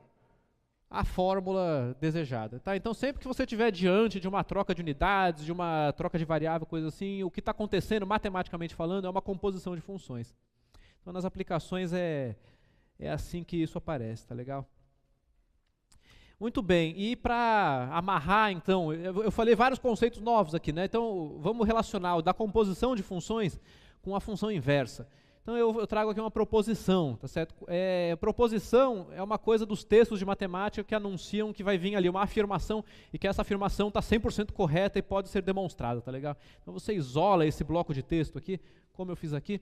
a fórmula desejada. Tá? Então, sempre que você estiver diante de uma troca de unidades, de uma troca de variável, coisa assim, o que está acontecendo, matematicamente falando, é uma composição de funções. Então, nas aplicações é assim que isso aparece, tá legal? Muito bem, e para amarrar, então, eu falei vários conceitos novos aqui, né? Então, vamos relacionar o da composição de funções com a função inversa. Então eu trago aqui uma proposição, tá certo? Proposição é uma coisa dos textos de matemática que anunciam que vai vir ali uma afirmação e que essa afirmação está 100% correta e pode ser demonstrada, tá legal? Então você isola esse bloco de texto aqui, como eu fiz aqui.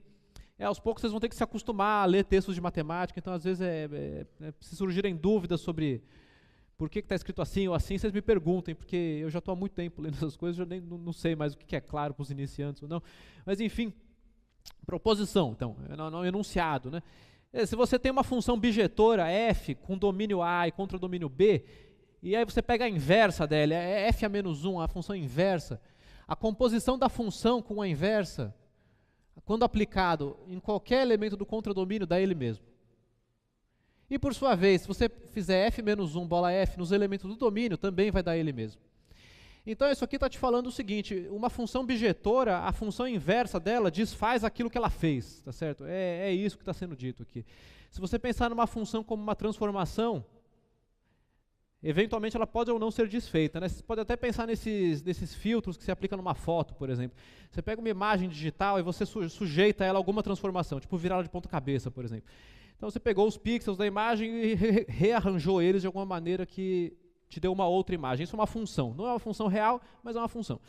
Aos poucos vocês vão ter que se acostumar a ler textos de matemática, então às vezes se surgirem dúvidas sobre por que está escrito assim ou assim, vocês me perguntem, porque eu já estou há muito tempo lendo essas coisas, eu não sei mais o que é claro para os iniciantes ou não. Mas enfim, proposição, então, não enunciado, né? Se você tem uma função bijetora f com domínio A e contra domínio B, e aí você pega a inversa dela, é f a menos 1, a função inversa, a composição da função com a inversa, quando aplicado em qualquer elemento do contradomínio, dá ele mesmo. E por sua vez, se você fizer f menos 1 bola f nos elementos do domínio, também vai dar ele mesmo. Então isso aqui está te falando o seguinte, uma função bijetora, a função inversa dela desfaz aquilo que ela fez, tá certo? É isso que está sendo dito aqui. Se você pensar numa função como uma transformação, eventualmente ela pode ou não ser desfeita, né? Você pode até pensar nesses filtros que se aplicam numa foto, por exemplo. Você pega uma imagem digital e você sujeita ela a alguma transformação, tipo virar ela de ponta cabeça, por exemplo. Então você pegou os pixels da imagem e rearranjou eles de alguma maneira que te deu uma outra imagem. Isso é uma função. Não é uma função real, mas é uma função.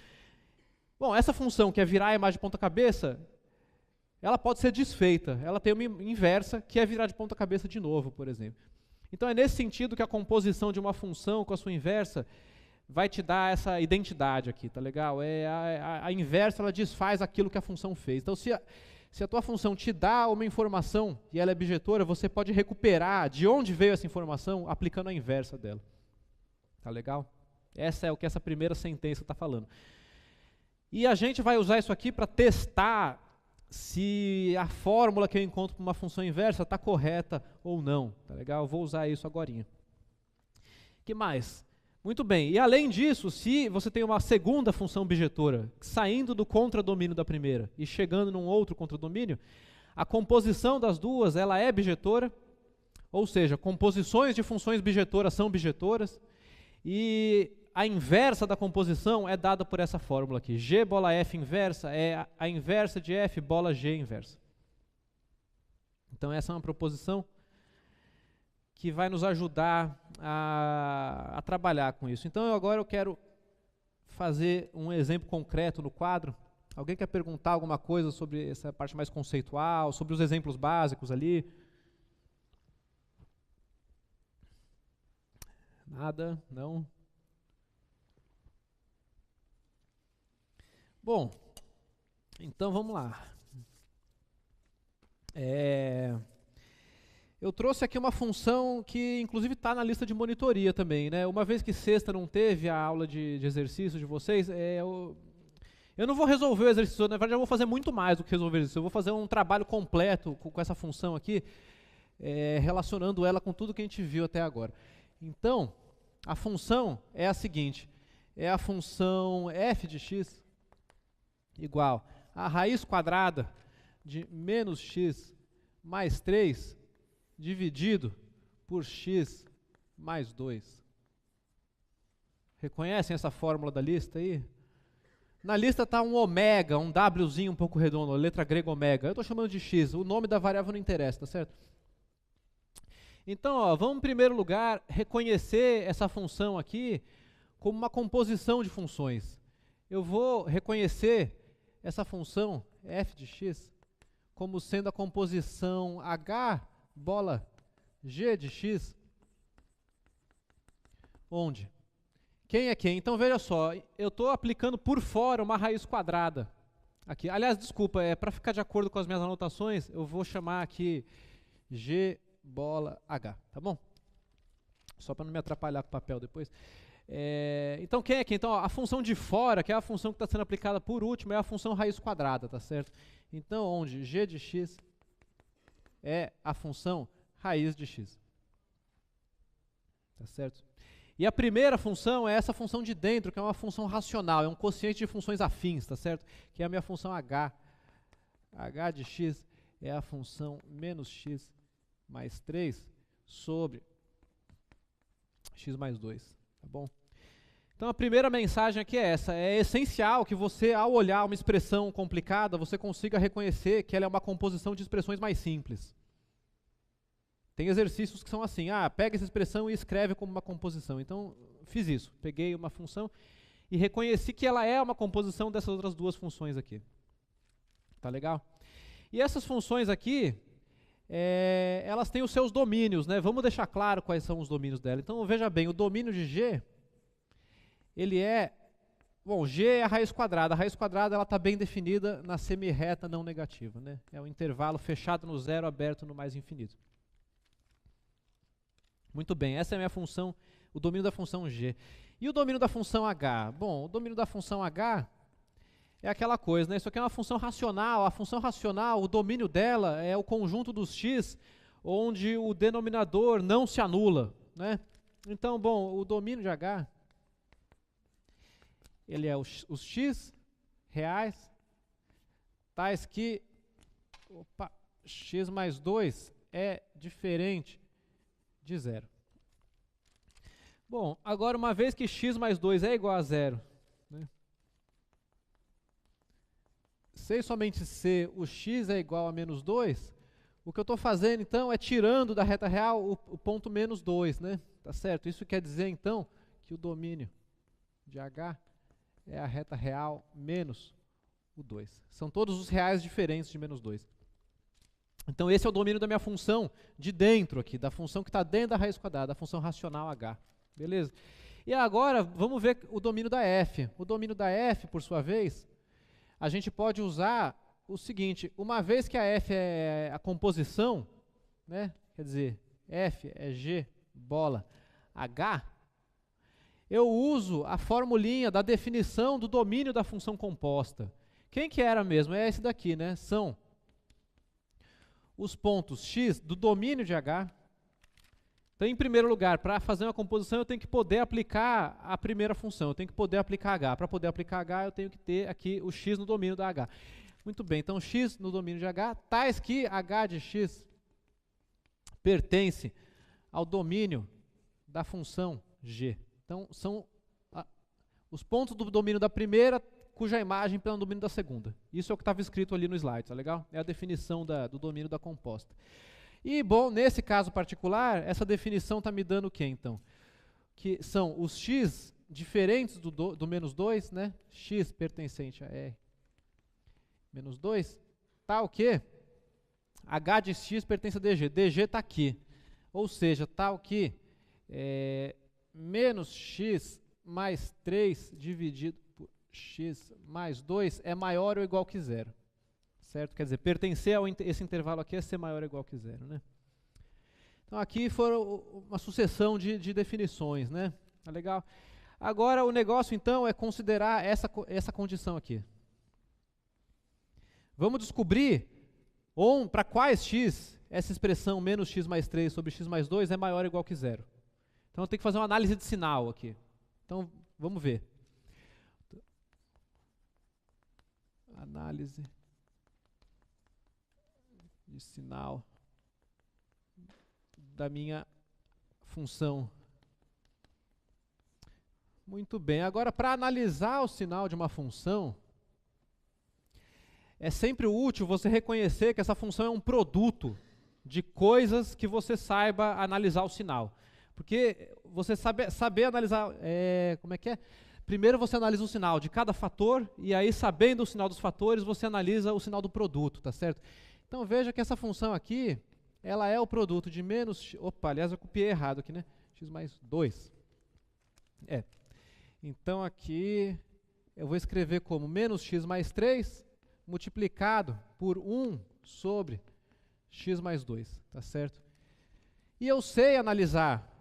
Bom, essa função que é virar a imagem de ponta cabeça, ela pode ser desfeita. Ela tem uma inversa, que é virar de ponta cabeça de novo, por exemplo. Então é nesse sentido que a composição de uma função com a sua inversa vai te dar essa identidade aqui, tá legal? A inversa, ela desfaz aquilo que a função fez. Então se a tua função te dá uma informação e ela é bijetora, você pode recuperar de onde veio essa informação aplicando a inversa dela. Tá legal? Essa é o que essa primeira sentença está falando. E a gente vai usar isso aqui para testar se a fórmula que eu encontro para uma função inversa está correta ou não. Tá legal? Eu vou usar isso agorinha. Que mais? Muito bem. E além disso, se você tem uma segunda função bijetora, saindo do contradomínio da primeira e chegando num outro contradomínio, a composição das duas ela é bijetora, ou seja, composições de funções bijetoras são bijetoras, e a inversa da composição é dada por essa fórmula aqui. G bola F inversa é a inversa de F bola G inversa. Então essa é uma proposição que vai nos ajudar a trabalhar com isso. Então agora eu quero fazer um exemplo concreto no quadro. Alguém quer perguntar alguma coisa sobre essa parte mais conceitual, sobre os exemplos básicos ali? Nada? Não? Bom, então vamos lá. Eu trouxe aqui uma função que inclusive está na lista de monitoria também, né? Uma vez que sexta não teve a aula de exercício de vocês, eu não vou resolver o exercício, na verdade eu vou fazer muito mais do que resolver isso. Eu vou fazer um trabalho completo com essa função aqui, relacionando ela com tudo que a gente viu até agora. Então, a função é a seguinte, é a função f de x igual a raiz quadrada de menos x mais 3 dividido por x mais 2. Reconhecem essa fórmula da lista aí? Na lista está um ômega, um Wzinho um pouco redondo, a letra grega ômega. Eu estou chamando de x, o nome da variável não interessa, tá certo? Então, ó, vamos em primeiro lugar reconhecer essa função aqui como uma composição de funções. Eu vou reconhecer essa função f de x como sendo a composição h bola g de x, onde? Quem é quem? Então veja só, eu estou aplicando por fora uma raiz quadrada. Aqui. Aliás, desculpa, para ficar de acordo com as minhas anotações, eu vou chamar aqui g bola h, tá bom? Só para não me atrapalhar com o papel depois. Então quem é quem? Então ó, a função de fora, que é a função que está sendo aplicada por último, é a função raiz quadrada, tá certo? Então onde g de x é a função raiz de x. Tá certo? E a primeira função é essa função de dentro, que é uma função racional, é um quociente de funções afins, tá certo? Que é a minha função h. H de x é a função menos x mais 3 sobre x mais 2. Tá bom? Então a primeira mensagem aqui é essa, é essencial que você, ao olhar uma expressão complicada, você consiga reconhecer que ela é uma composição de expressões mais simples. Tem exercícios que são assim, pega essa expressão e escreve como uma composição. Então, fiz isso, peguei uma função e reconheci que ela é uma composição dessas outras duas funções aqui. Tá legal? E essas funções aqui, elas têm os seus domínios, né? Vamos deixar claro quais são os domínios dela. Então, veja bem, o domínio de G, ele G é a raiz quadrada. A raiz quadrada ela está bem definida na semirreta não negativa, né? É um intervalo fechado no zero, aberto no mais infinito. Muito bem, essa é a minha função, o domínio da função G. E o domínio da função H? Bom, o domínio da função H é aquela coisa, né? Isso aqui é uma função racional. A função racional, o domínio dela é o conjunto dos x, onde o denominador não se anula, né? Então, bom, o domínio de H, ele é os x reais, tais que x mais 2 é diferente de zero. Bom, agora uma vez que x mais 2 é igual a zero, né? Se somente se o x é igual a menos 2, o que eu estou fazendo então é tirando da reta real o ponto menos 2, né? Tá certo? Isso quer dizer então que o domínio de H é a reta real menos o 2. São todos os reais diferentes de menos 2. Então esse é o domínio da minha função de dentro aqui, da função que está dentro da raiz quadrada, da função racional H. Beleza? E agora vamos ver o domínio da f. O domínio da f, por sua vez, a gente pode usar o seguinte: uma vez que a f é a composição, né? Quer dizer, f é g, bola, h, eu uso a formulinha da definição do domínio da função composta. Quem que era mesmo? É esse daqui, né? São os pontos x do domínio de H. Então, em primeiro lugar, para fazer uma composição, eu tenho que poder aplicar a primeira função, eu tenho que poder aplicar H. Para poder aplicar H, eu tenho que ter aqui o x no domínio da H. Muito bem, então x no domínio de H, tais que H de x pertence ao domínio da função G. Então, são os pontos do domínio da primeira, cuja imagem pelo domínio da segunda. Isso é o que estava escrito ali no slide, tá legal? É a definição do domínio da composta. E, bom, nesse caso particular, essa definição está me dando o quê, então? Que são os x diferentes do menos 2, né? X pertencente a R menos 2, tal que H de x pertence a DG. DG está aqui. Ou seja, tal que menos x mais 3 dividido por x mais 2 é maior ou igual que zero. Certo? Quer dizer, pertencer a esse intervalo aqui é ser maior ou igual que zero, né? Então aqui foram uma sucessão de definições, né? Tá legal? Agora o negócio então é considerar essa condição aqui. Vamos descobrir para quais x essa expressão menos x mais 3 sobre x mais 2 é maior ou igual que zero. Então eu tenho que fazer uma análise de sinal aqui. Então vamos ver. Análise de sinal da minha função. Muito bem, agora para analisar o sinal de uma função, é sempre útil você reconhecer que essa função é um produto de coisas que você saiba analisar o sinal. Porque você saber analisar, como é que é? Primeiro você analisa o sinal de cada fator, e aí sabendo o sinal dos fatores, você analisa o sinal do produto, tá certo? Então veja que essa função aqui, ela é o produto de menos... Opa, aliás, eu copiei errado aqui, né? X mais 2. Então aqui eu vou escrever como menos x mais 3 multiplicado por 1 sobre x mais 2, tá certo? E eu sei analisar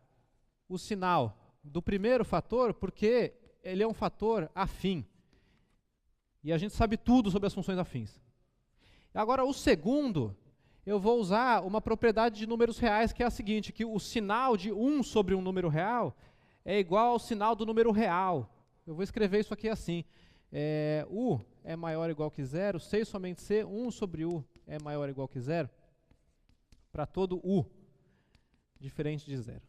o sinal do primeiro fator porque ele é um fator afim. E a gente sabe tudo sobre as funções afins. Agora, o segundo, eu vou usar uma propriedade de números reais, que é a seguinte, que o sinal de 1 sobre um número real é igual ao sinal do número real. Eu vou escrever isso aqui assim. U é maior ou igual que zero, se e somente se, 1 sobre U é maior ou igual que zero, para todo U, diferente de zero.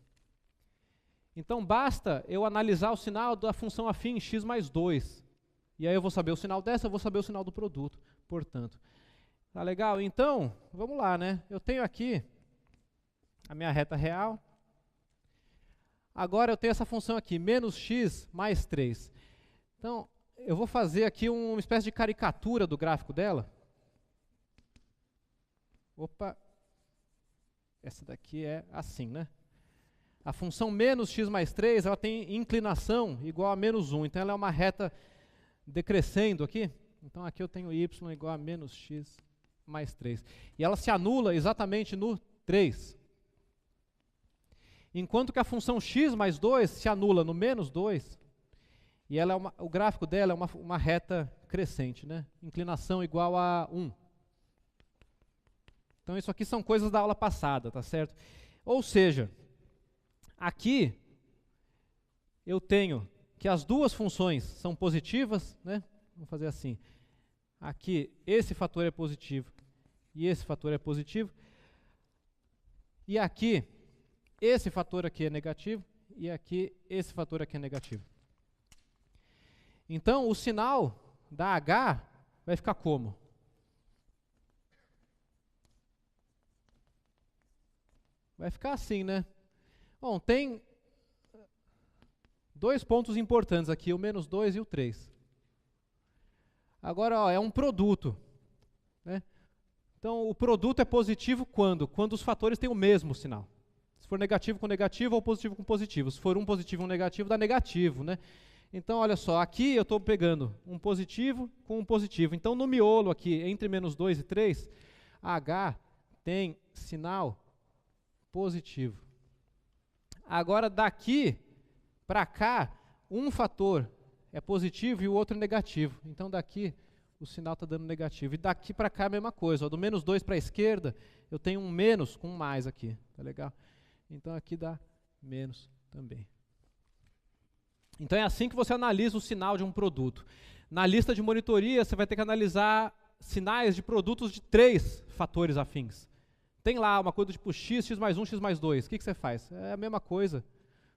Então, basta eu analisar o sinal da função afim x mais 2. E aí eu vou saber o sinal dessa, eu vou saber o sinal do produto, portanto. Tá legal? Então, vamos lá, né? Eu tenho aqui a minha reta real. Agora eu tenho essa função aqui, menos x mais 3. Então, eu vou fazer aqui uma espécie de caricatura do gráfico dela. Opa! Essa daqui é assim, né? A função menos x mais 3, ela tem inclinação igual a menos 1. Então, ela é uma reta decrescendo aqui. Então, aqui eu tenho y igual a menos x mais 3. E ela se anula exatamente no 3. Enquanto que a função x mais 2 se anula no menos 2. E ela o gráfico dela é uma reta crescente, né? Inclinação igual a 1. Então, isso aqui são coisas da aula passada, tá certo? Ou seja, aqui eu tenho que as duas funções são positivas, né? Vamos fazer assim. Aqui, esse fator é positivo e esse fator é positivo. E aqui, esse fator aqui é negativo e aqui esse fator aqui é negativo. Então, o sinal da H vai ficar como? Vai ficar assim, né? Bom, tem dois pontos importantes aqui, o menos 2 e o 3. Agora, ó, é um produto, né? Então, o produto é positivo quando? Quando os fatores têm o mesmo sinal. Se for negativo com negativo ou positivo com positivo. Se for um positivo e um negativo, dá negativo, né? Então, olha só, aqui eu estou pegando um positivo com um positivo. Então, no miolo aqui, entre menos 2 e 3, a H tem sinal positivo. Agora, daqui para cá, um fator é positivo e o outro é negativo. Então, daqui o sinal está dando negativo. E daqui para cá a mesma coisa. Ó, do menos 2 para a esquerda, eu tenho um menos com um mais aqui. Tá legal? Então, aqui dá menos também. Então, é assim que você analisa o sinal de um produto. Na lista de monitoria, você vai ter que analisar sinais de produtos de 3 fatores afins. Tem lá uma coisa tipo x, x mais 1, x mais 2. O que você faz? É a mesma coisa,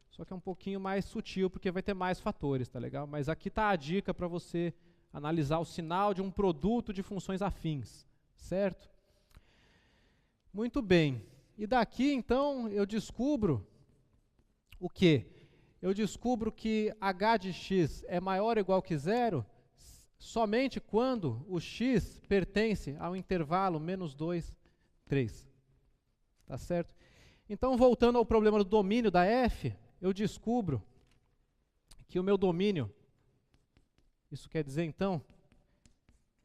só que é um pouquinho mais sutil, porque vai ter mais fatores, tá legal? Mas aqui está a dica para você analisar o sinal de um produto de funções afins, certo? Muito bem. E daqui, então, eu descubro o quê? Eu descubro que h de x é maior ou igual que zero somente quando o x pertence ao intervalo menos 2, 3. Tá certo? Então, voltando ao problema do domínio da f, eu descubro que o meu domínio, isso quer dizer, então,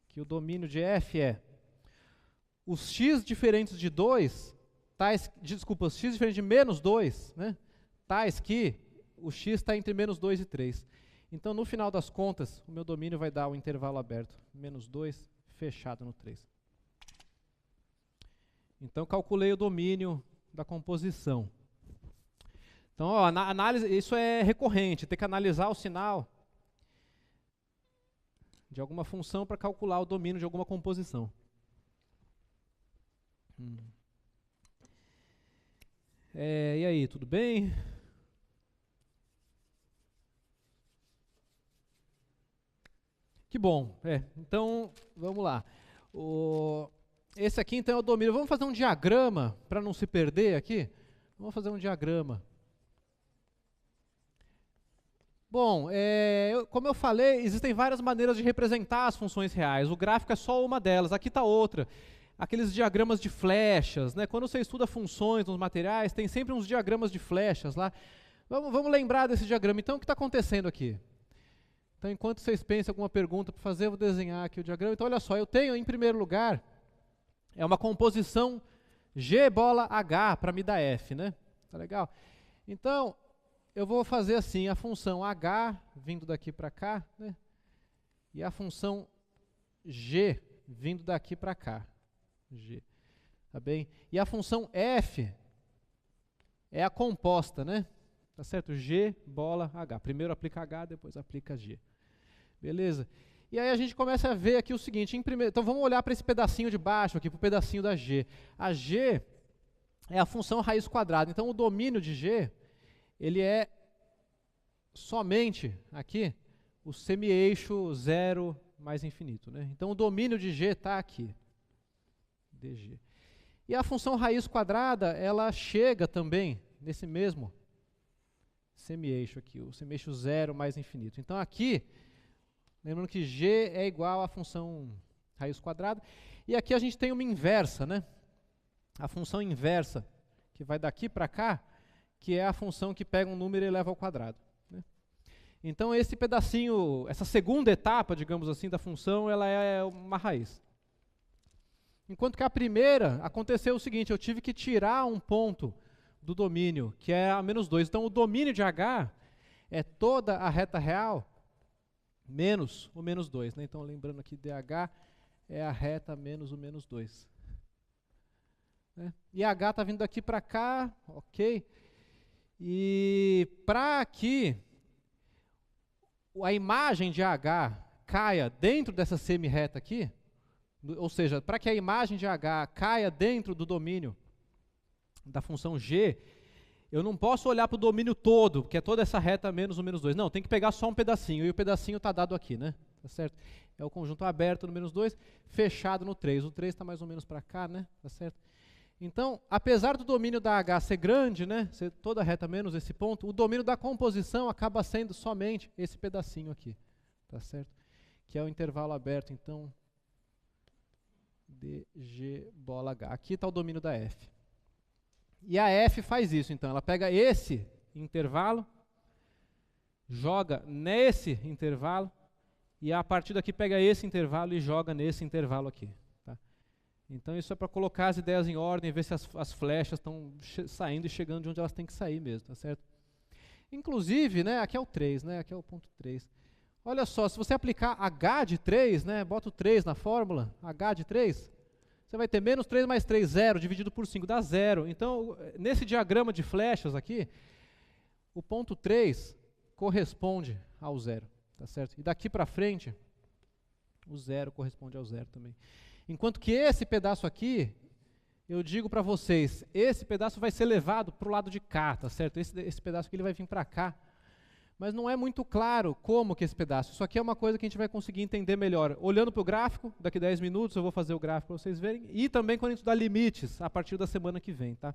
que o domínio de f é os x diferentes de 2, os x diferentes de menos 2, né, tais que o x está entre menos 2 e 3. Então, no final das contas, o meu domínio vai dar o intervalo aberto, menos 2, fechado no 3. Então, calculei o domínio da composição. Então, ó, na análise, isso é recorrente, ter que analisar o sinal de alguma função para calcular o domínio de alguma composição. E aí, tudo bem? Que bom. Então, vamos lá. Esse aqui, então, é o domínio. Vamos fazer um diagrama para não se perder aqui? Vamos fazer um diagrama. Bom, como eu falei, existem várias maneiras de representar as funções reais. O gráfico é só uma delas. Aqui está outra. Aqueles diagramas de flechas, né? Quando você estuda funções nos materiais, tem sempre uns diagramas de flechas lá. Vamos lembrar desse diagrama. Então, o que está acontecendo aqui? Então, enquanto vocês pensam alguma pergunta para fazer, eu vou desenhar aqui o diagrama. Então, olha só, eu tenho, em primeiro lugar, uma composição G bola H para me dar F, né? Tá legal? Então, eu vou fazer assim, a função H vindo daqui para cá, né? E a função G vindo daqui para cá. G. Tá bem? E a função F é a composta, né? Tá certo? G bola H. Primeiro aplica H, depois aplica G. Beleza? E aí a gente começa a ver aqui o seguinte, então vamos olhar para esse pedacinho de baixo aqui, para o pedacinho da G. A G é a função raiz quadrada, então o domínio de G, ele é somente aqui o semi-eixo 0 mais infinito, né? Então o domínio de G está aqui, dg. E a função raiz quadrada, ela chega também nesse mesmo semi-eixo aqui, o semi-eixo 0 mais infinito. Então aqui, lembrando que G é igual à função raiz quadrada. E aqui a gente tem uma inversa, né? A função inversa, que vai daqui para cá, que é a função que pega um número e eleva ao quadrado, né? Então esse pedacinho, essa segunda etapa, digamos assim, da função, ela é uma raiz. Enquanto que a primeira, aconteceu o seguinte, eu tive que tirar um ponto do domínio, que é a menos 2. Então o domínio de H é toda a reta real menos o menos 2, né? Então, lembrando aqui, dH é a reta menos o menos 2. Né? E H está vindo daqui para cá, ok? E para que a imagem de H caia dentro dessa semi-reta aqui, ou seja, para que a imagem de H caia dentro do domínio da função G, eu não posso olhar para o domínio todo, que é toda essa reta menos 1, menos 2. Não, tem que pegar só um pedacinho, e o pedacinho está dado aqui, né? Tá certo? É o conjunto aberto no menos 2, fechado no 3. O 3 está mais ou menos para cá, né? Tá certo? Então, apesar do domínio da H ser grande, né? Ser toda a reta menos esse ponto, o domínio da composição acaba sendo somente esse pedacinho aqui. Tá certo? Que é o intervalo aberto, então, dg bola H. Aqui está o domínio da F. E a F faz isso, então, ela pega esse intervalo, joga nesse intervalo, e a partir daqui pega esse intervalo e joga nesse intervalo aqui. Tá? Então isso é para colocar as ideias em ordem, ver se as flechas estão saindo e chegando de onde elas têm que sair mesmo, tá certo? Inclusive, né, aqui é o 3, né, aqui é o ponto 3. Olha só, se você aplicar H de 3, né, bota o 3 na fórmula, H de 3, você vai ter menos 3 mais 3, 0, dividido por 5, dá 0. Então, nesse diagrama de flechas aqui, o ponto 3 corresponde ao 0, tá certo? E daqui para frente, o 0 corresponde ao 0 também. Enquanto que esse pedaço aqui, eu digo para vocês, esse pedaço vai ser levado para o lado de cá, tá certo? Esse pedaço aqui ele vai vir para cá. Mas não é muito claro como que esse pedaço. Isso aqui é uma coisa que a gente vai conseguir entender melhor. Olhando para o gráfico, daqui 10 minutos eu vou fazer o gráfico para vocês verem. E também quando a gente estudar limites, a partir da semana que vem, tá?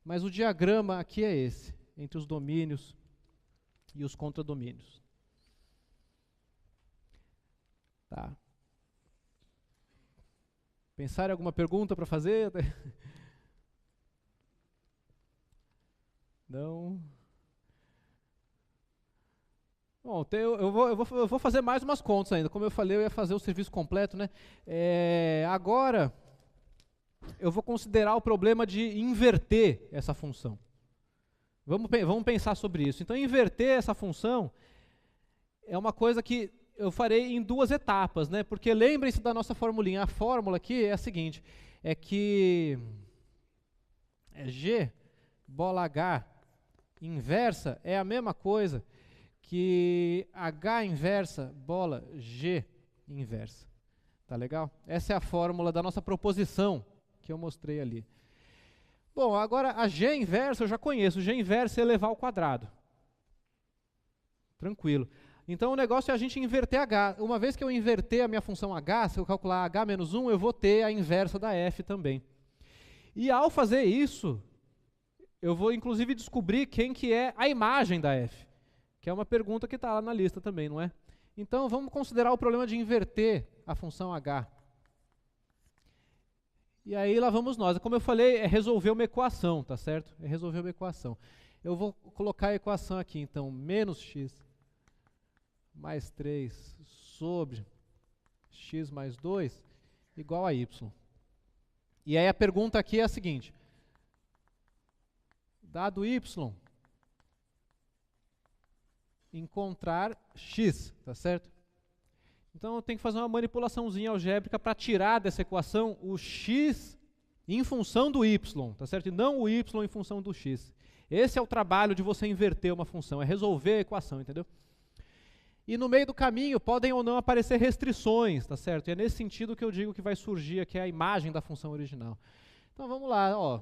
Mas o diagrama aqui é esse, entre os domínios e os contradomínios. Tá. Pensar em alguma pergunta para fazer? Não? Bom, eu vou fazer mais umas contas ainda. Como eu falei, eu ia fazer o serviço completo, né? Agora, eu vou considerar o problema de inverter essa função. Vamos pensar sobre isso. Então, inverter essa função é uma coisa que eu farei em 2 etapas, né? Porque lembrem-se da nossa formulinha. A fórmula aqui é a seguinte, é que G bola H inversa é a mesma coisa que H inversa bola G inversa. Tá legal? Essa é a fórmula da nossa proposição que eu mostrei ali. Bom, agora a G inversa eu já conheço. G inversa é elevar ao quadrado. Tranquilo. Então o negócio é a gente inverter H. Uma vez que eu inverter a minha função H, se eu calcular H menos 1, eu vou ter a inversa da F também. E ao fazer isso, eu vou inclusive descobrir quem que é a imagem da F. Que é uma pergunta que está lá na lista também, não é? Então, vamos considerar o problema de inverter a função h. E aí, lá vamos nós. Como eu falei, é resolver uma equação, tá certo? É resolver uma equação. Eu vou colocar a equação aqui, então, menos x mais 3 sobre x mais 2 igual a y. E aí, a pergunta aqui é a seguinte. Dado y, encontrar x, tá certo? Então eu tenho que fazer uma manipulaçãozinha algébrica para tirar dessa equação o x em função do y, tá certo? E não o y em função do x. Esse é o trabalho de você inverter uma função, é resolver a equação, entendeu? E no meio do caminho podem ou não aparecer restrições, tá certo? E é nesse sentido que eu digo que vai surgir aqui a imagem da função original. Então vamos lá, ó.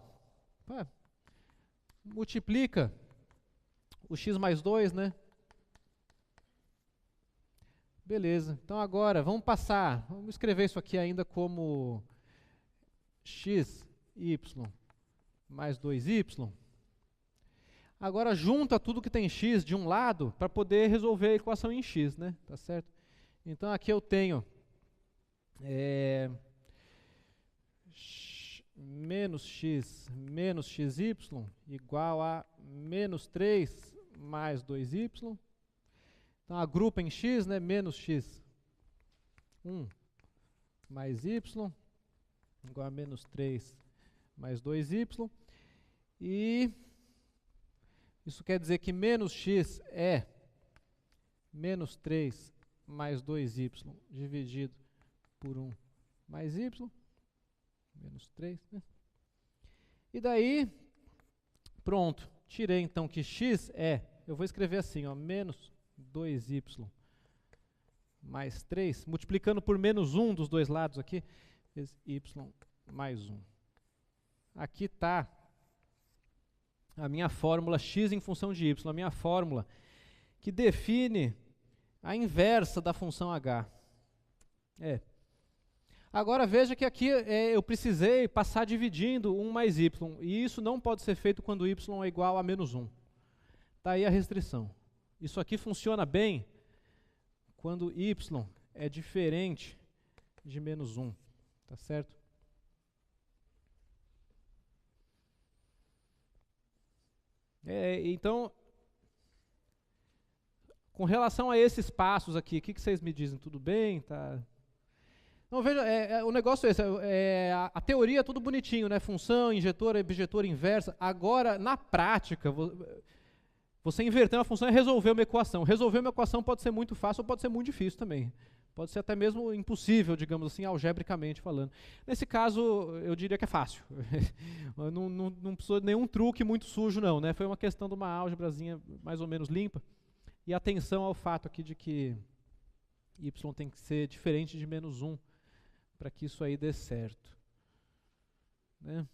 Multiplica o x mais 2, né? Beleza, então agora vamos escrever isso aqui ainda como x, y mais 2y. Agora junta tudo que tem x de um lado para poder resolver a equação em x, né? Tá certo? Então aqui eu tenho menos xy igual a menos 3 mais 2y. Então, agrupa em x, né, menos x, 1 mais y, igual a menos 3 mais 2y. E isso quer dizer que menos x é menos 3 mais 2y dividido por 1 mais y, menos 3, né? E daí, pronto, tirei então que x eu vou escrever assim, ó, menos 2y mais 3, multiplicando por menos 1 dos dois lados aqui, y mais 1. Aqui está a minha fórmula x em função de y, a minha fórmula que define a inversa da função h. Agora veja que aqui eu precisei passar dividindo 1 mais y, e isso não pode ser feito quando y é igual a menos 1. Está aí a restrição. Isso aqui funciona bem quando y é diferente de menos 1, tá certo? Então, com relação a esses passos aqui, o que vocês me dizem? Tudo bem? Tá? Então, veja, o negócio é esse, a teoria é tudo bonitinho, né? Função, injetora, objetora, inversa. Agora, na prática, você inverter uma função é resolver uma equação. Resolver uma equação pode ser muito fácil ou pode ser muito difícil também. Pode ser até mesmo impossível, digamos assim, algebricamente falando. Nesse caso, eu diria que é fácil. Não precisou de nenhum truque muito sujo, não, né? Foi uma questão de uma álgebrazinha mais ou menos limpa. E atenção ao fato aqui de que y tem que ser diferente de menos 1 para que isso aí dê certo. Né?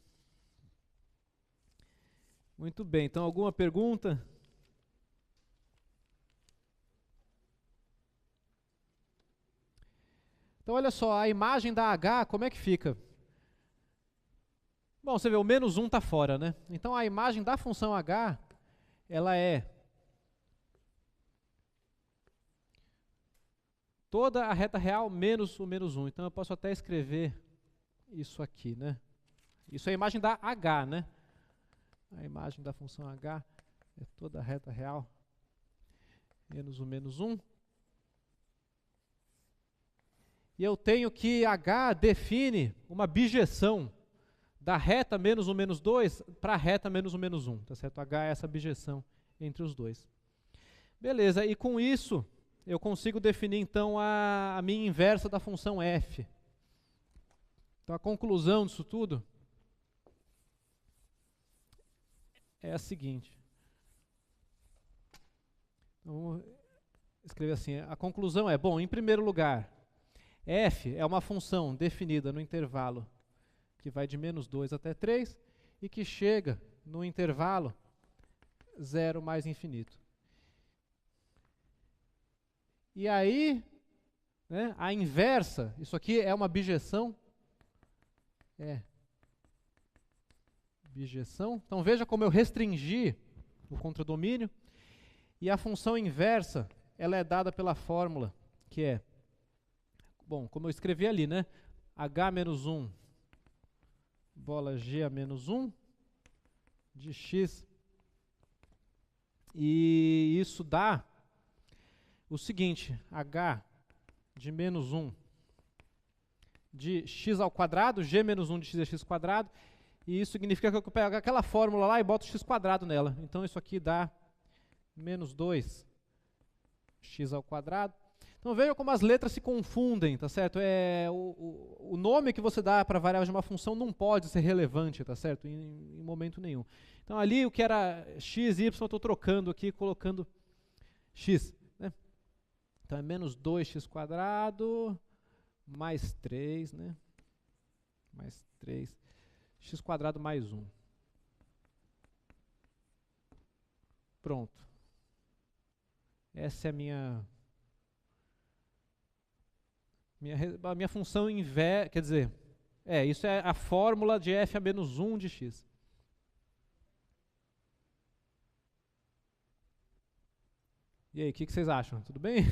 Muito bem, então alguma pergunta? Então olha só, a imagem da h, como é que fica? Bom, você vê, o menos 1 está fora, né? Então a imagem da função h, ela é toda a reta real menos o menos 1. Então eu posso até escrever isso aqui, né? Isso é a imagem da h, né? A imagem da função h é toda a reta real menos o menos 1. E eu tenho que h define uma bijeção da reta menos o menos 2 para a reta menos o menos 1. Tá certo? H é essa bijeção entre os dois. Beleza, e com isso eu consigo definir então a minha inversa da função f. Então a conclusão disso tudo é a seguinte. Então, vamos escrever assim, a conclusão é, bom, em primeiro lugar, f é uma função definida no intervalo que vai de menos 2 até 3 e que chega no intervalo 0 mais infinito. E aí, né, a inversa, isso aqui é uma bijeção. Bijeção. Então veja como eu restringi o contradomínio. E a função inversa, ela é dada pela fórmula, que é, bom, como eu escrevi ali, né? h menos 1, bola g a menos 1, de x. E isso dá o seguinte, h de menos 1 de x ao quadrado, g menos 1 de x é x quadrado, e isso significa que eu pego aquela fórmula lá e boto x quadrado nela. Então isso aqui dá menos 2 x ao quadrado. Então veja como as letras se confundem, tá certo? O nome que você dá para a variável de uma função não pode ser relevante, tá certo? Em momento nenhum. Então ali o que era x e y eu estou trocando aqui, colocando x. Né? Então é menos 2x quadrado mais 3, né? Mais 3. X quadrado mais 1. Pronto. Essa é a minha função inversa, quer dizer, isso é a fórmula de f a menos 1 de x. E aí, o que vocês acham? Tudo bem?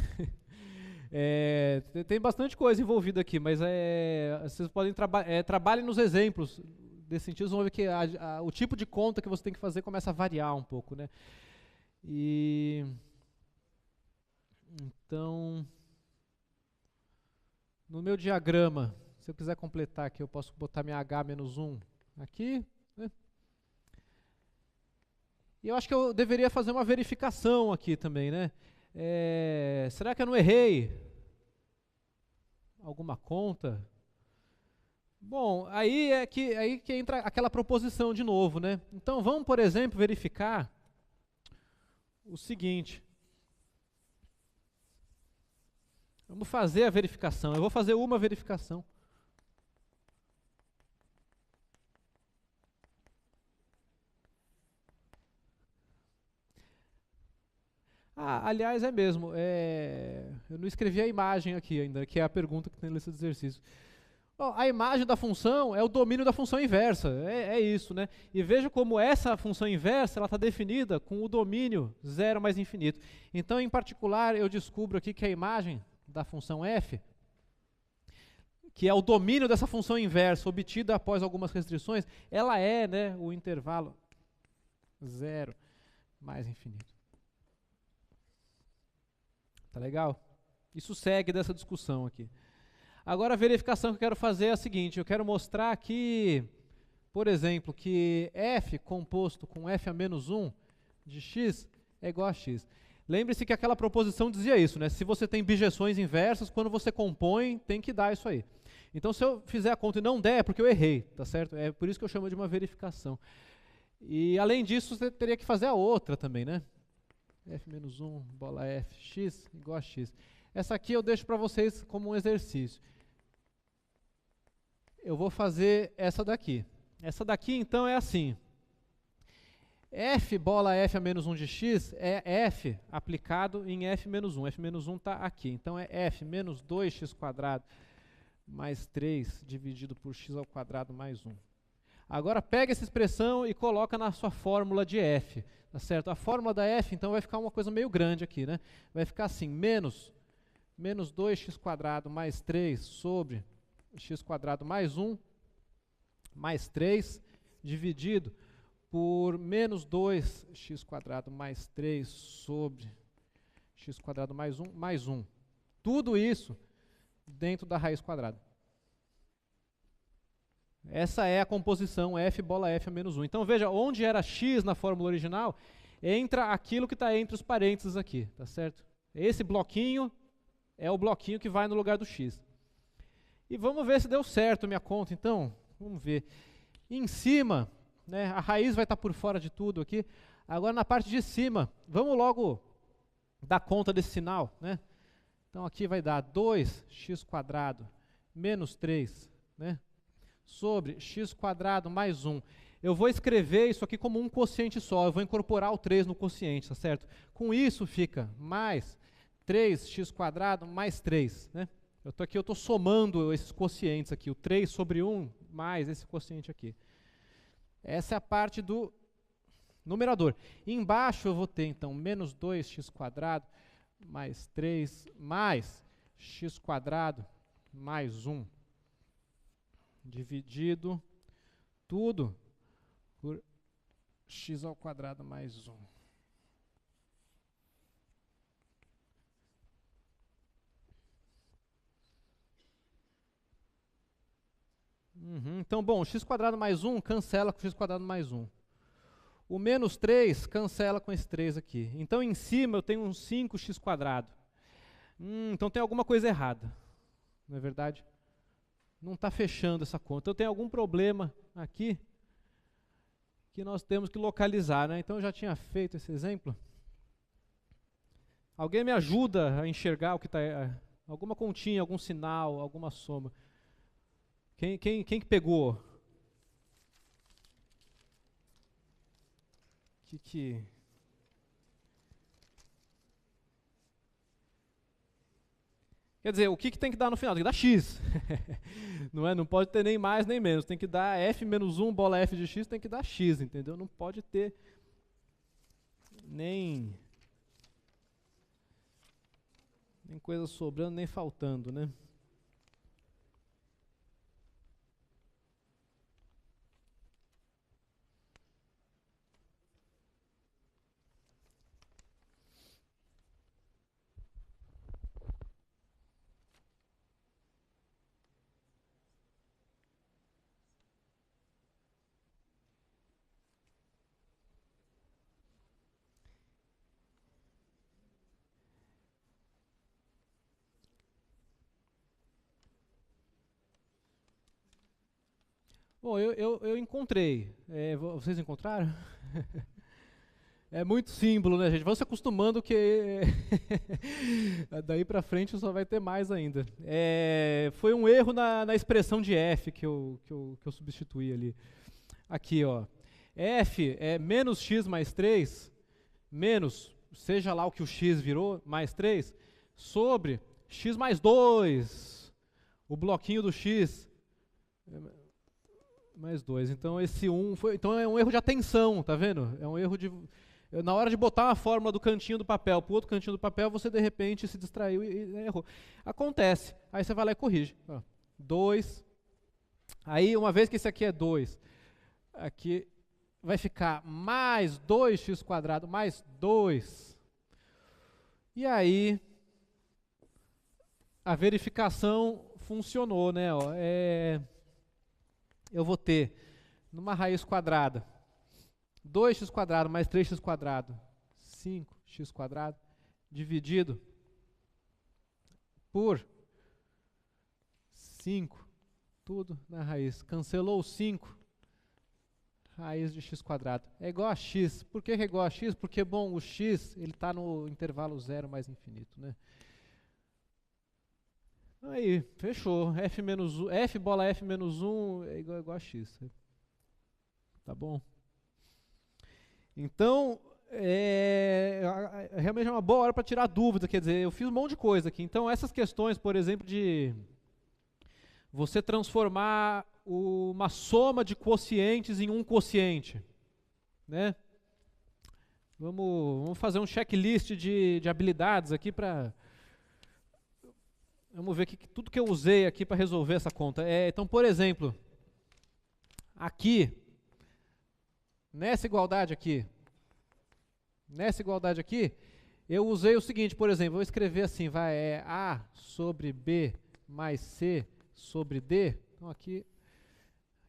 Tem bastante coisa envolvida aqui, mas vocês podem trabalhem nos exemplos. Nesse sentido, vocês vão ver que o tipo de conta que você tem que fazer começa a variar um pouco, né? Então, no meu diagrama, se eu quiser completar aqui, eu posso botar minha h menos 1 aqui, né? E eu acho que eu deveria fazer uma verificação aqui também, né? Será que eu não errei alguma conta? Bom, aí que entra aquela proposição de novo, né? Então vamos, por exemplo, verificar o seguinte. Vamos fazer a verificação. Eu vou fazer uma verificação. Ah, aliás, é mesmo. Eu não escrevi a imagem aqui ainda, que é a pergunta que tem na lista de exercícios. Bom, a imagem da função é o domínio da função inversa, é isso, né? E veja como essa função inversa está definida com o domínio 0 mais infinito. Então, em particular, eu descubro aqui que a imagem da função f, que é o domínio dessa função inversa obtida após algumas restrições, ela é, né, o intervalo 0 mais infinito. Tá legal? Isso segue dessa discussão aqui. Agora a verificação que eu quero fazer é a seguinte, eu quero mostrar que, por exemplo, que f composto com f a menos 1 de x é igual a x. Lembre-se que aquela proposição dizia isso, né? Se você tem bijeções inversas, quando você compõe, tem que dar isso aí. Então, se eu fizer a conta e não der, é porque eu errei, tá certo? É por isso que eu chamo de uma verificação. E, além disso, você teria que fazer a outra também, né? f menos 1, bola f, x igual a x. Essa aqui eu deixo para vocês como um exercício. Eu vou fazer essa daqui. Essa daqui, então, é assim. F bola f a menos 1 de x é f aplicado em f menos 1. f menos 1 está aqui. Então, é f menos 2x² mais 3 dividido por x ao quadrado mais 1. Agora, pega essa expressão e coloca na sua fórmula de f. Tá certo? A fórmula da f, então, vai ficar uma coisa meio grande aqui, né? Vai ficar assim, menos 2x² mais 3 sobre x² mais 1 mais 3 dividido por menos 2x² mais 3 sobre x² mais 1. Tudo isso dentro da raiz quadrada. Essa é a composição f bola f a menos 1. Então veja, onde era x na fórmula original, entra aquilo que está entre os parênteses aqui, tá certo? Esse bloquinho é o bloquinho que vai no lugar do x. E vamos ver se deu certo minha conta, então. Vamos ver. Em cima, né, a raiz vai estar por fora de tudo aqui. Agora na parte de cima, vamos logo dar conta desse sinal, né? Então aqui vai dar 2x² menos 3, né, sobre x² mais 1. Eu vou escrever isso aqui como um quociente só. Eu vou incorporar o 3 no quociente, tá certo? Com isso fica mais 3x² mais 3, né? Eu estou somando esses quocientes aqui, o 3 sobre 1 mais esse quociente aqui. Essa é a parte do numerador. E embaixo eu vou ter, então, menos 2x² mais 3 mais x² mais 1 dividido tudo por x ao quadrado mais 1. Então, bom, x² mais 1 cancela com x² mais 1. O menos 3 cancela com esse 3 aqui. Então, em cima eu tenho um 5x². Então tem alguma coisa errada, não é verdade? Não está fechando essa conta. Então tem algum problema aqui que nós temos que localizar, né? Então eu já tinha feito esse exemplo. Alguém me ajuda a enxergar o que está... alguma continha, algum sinal, alguma soma. Quem que pegou? Quer dizer, o que tem que dar no final? Tem que dar x. Não é? Não pode ter nem mais nem menos. Tem que dar f menos 1, bola f de x, tem que dar x, entendeu? Não pode ter nem coisa sobrando, nem faltando, né? Bom, eu encontrei. Vocês encontraram? É muito símbolo, né, gente? Vão se acostumando que daí pra frente só vai ter mais ainda. Foi um erro na expressão de f que eu substituí ali. Aqui, ó. F é menos x mais 3, menos seja lá o que o x virou, mais 3, sobre x mais 2, o bloquinho do x, mais 2. Então esse 1 foi, então é um erro de atenção, tá vendo? É um erro de... Na hora de botar uma fórmula do cantinho do papel para o outro cantinho do papel, você de repente se distraiu e errou. Acontece. Aí você vai lá e corrige. 2. Aí, uma vez que esse aqui é 2, aqui vai ficar mais 2x² mais 2. E aí, a verificação funcionou, né? Ó, eu vou ter, numa raiz quadrada, 2x² mais 3x², 5x², dividido por 5, tudo na raiz. Cancelou o 5, raiz de x². É igual a x. Por que é igual a x? Porque, bom, o x ele está no intervalo 0 mais infinito, né? Aí, fechou. F menos 1, F bola F menos 1 é igual a x. Tá bom? Então, realmente é uma boa hora para tirar dúvida, quer dizer, eu fiz um monte de coisa aqui. Então, essas questões, por exemplo, de você transformar uma soma de quocientes em um quociente, né? Vamos fazer um checklist de habilidades aqui para... Vamos ver tudo que eu usei aqui para resolver essa conta. Então, por exemplo, aqui, nessa igualdade aqui, eu usei o seguinte, por exemplo, vou escrever assim, A sobre B mais C sobre D. Então aqui,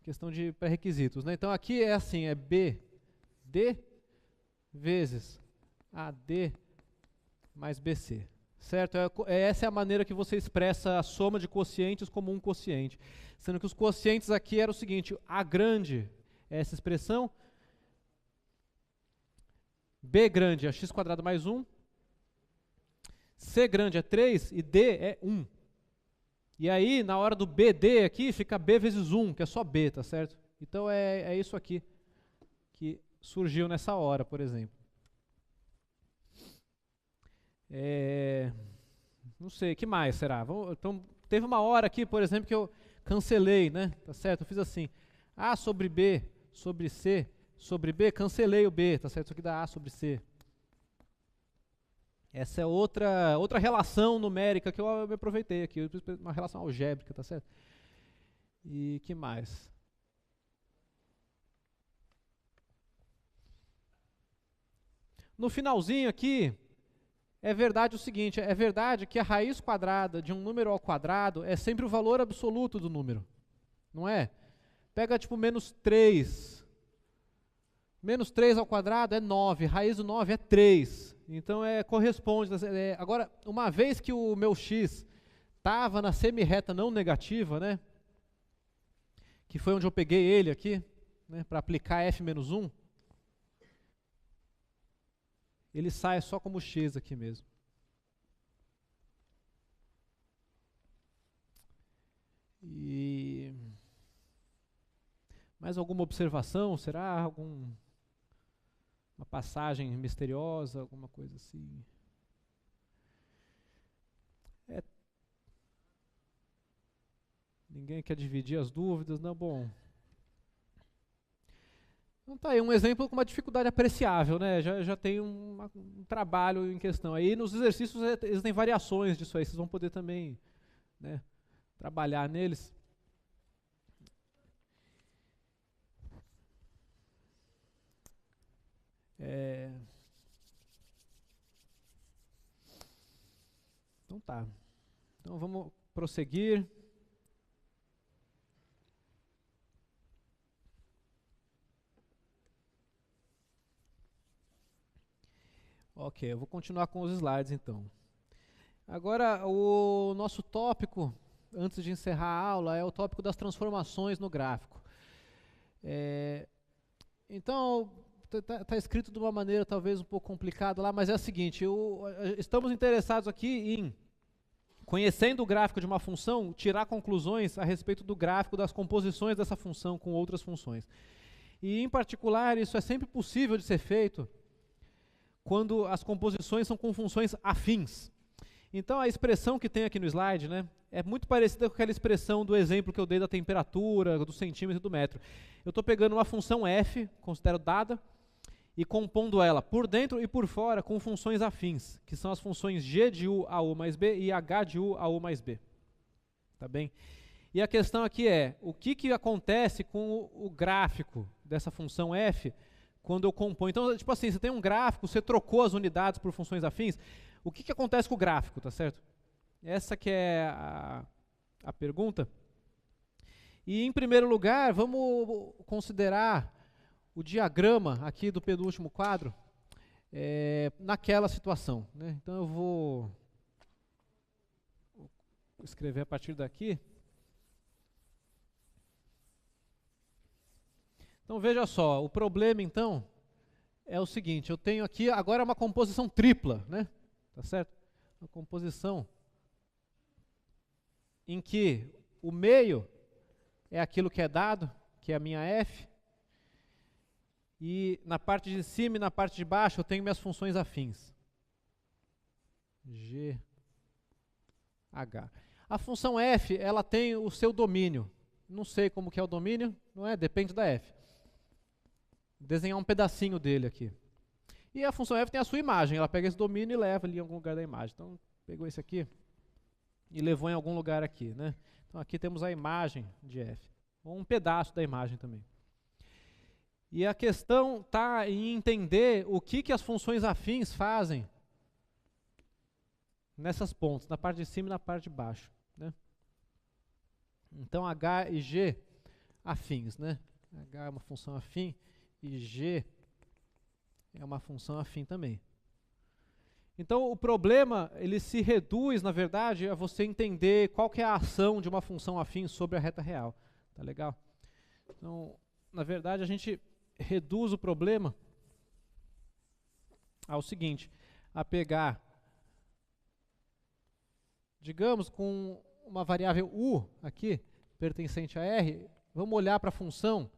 questão de pré-requisitos, né? Então aqui é assim, é BD vezes AD mais BC. Certo? Essa é a maneira que você expressa a soma de quocientes como um quociente. Sendo que os quocientes aqui eram o seguinte, A grande é essa expressão, B grande é x² mais 1, C grande é 3 e D é 1. E aí, na hora do BD aqui, fica B vezes 1, que é só B, tá certo? Então é isso aqui que surgiu nessa hora, por exemplo. Não sei, o que mais será? Então, teve uma hora aqui, por exemplo, que eu cancelei, né? Tá certo? Eu fiz assim, A sobre B sobre C sobre B, cancelei o B, tá certo? Isso aqui dá A sobre C. Essa é outra relação numérica que eu me aproveitei aqui, uma relação algébrica, tá certo? E que mais? No finalzinho aqui, é verdade o seguinte, é verdade que a raiz quadrada de um número ao quadrado é sempre o valor absoluto do número, não é? Pega tipo menos 3. Menos 3 ao quadrado é 9, raiz do 9 é 3. Então corresponde. Agora, uma vez que o meu x estava na semi-reta não negativa, né? Que foi onde eu peguei ele aqui, né, para aplicar f menos 1, ele sai só como x aqui mesmo. E mais alguma observação? Será uma passagem misteriosa, alguma coisa assim? Ninguém quer dividir as dúvidas? Não, bom. Então tá aí um exemplo com uma dificuldade apreciável, né? Já tem um trabalho em questão. Aí nos exercícios existem variações disso aí, vocês vão poder também, né, trabalhar neles. Então tá. Então vamos prosseguir. Ok, eu vou continuar com os slides então. Agora, o nosso tópico, antes de encerrar a aula, é o tópico das transformações no gráfico. Então, está escrito de uma maneira talvez um pouco complicada lá, mas é o seguinte, estamos interessados aqui em, conhecendo o gráfico de uma função, tirar conclusões a respeito do gráfico das composições dessa função com outras funções. E, em particular, isso é sempre possível de ser feito quando as composições são com funções afins. Então a expressão que tem aqui no slide, né, é muito parecida com aquela expressão do exemplo que eu dei da temperatura, do centímetro e do metro. Eu estou pegando uma função f, considero dada, e compondo ela por dentro e por fora com funções afins, que são as funções g de u a u mais b e h de u a u mais b. Tá bem? E a questão aqui é, o que acontece com o gráfico dessa função f quando eu componho? Então, tipo assim, você tem um gráfico, você trocou as unidades por funções afins, o que acontece com o gráfico, tá certo? Essa que é a pergunta. E, em primeiro lugar, vamos considerar o diagrama aqui do penúltimo quadro naquela situação, né? Então, eu vou escrever a partir daqui. Então, veja só, o problema, então, é o seguinte, eu tenho aqui agora uma composição tripla, né? Tá certo? Uma composição em que o meio é aquilo que é dado, que é a minha f, e na parte de cima e na parte de baixo eu tenho minhas funções afins. G, H. A função f, ela tem o seu domínio. Não sei como que é o domínio, não é? Depende da f. Desenhar um pedacinho dele aqui. E a função f tem a sua imagem, ela pega esse domínio e leva ali em algum lugar da imagem. Então, pegou esse aqui e levou em algum lugar aqui, né? Então, aqui temos a imagem de f, ou um pedaço da imagem também. E a questão está em entender o que as funções afins fazem nessas pontas, na parte de cima e na parte de baixo, né? Então, h e g afins, né? H é uma função afim e g é uma função afim também. Então, o problema, ele se reduz, na verdade, a você entender qual que é a ação de uma função afim sobre a reta real. Tá legal? Então, na verdade, a gente reduz o problema ao seguinte, a pegar, digamos, com uma variável u aqui, pertencente a R, vamos olhar para a função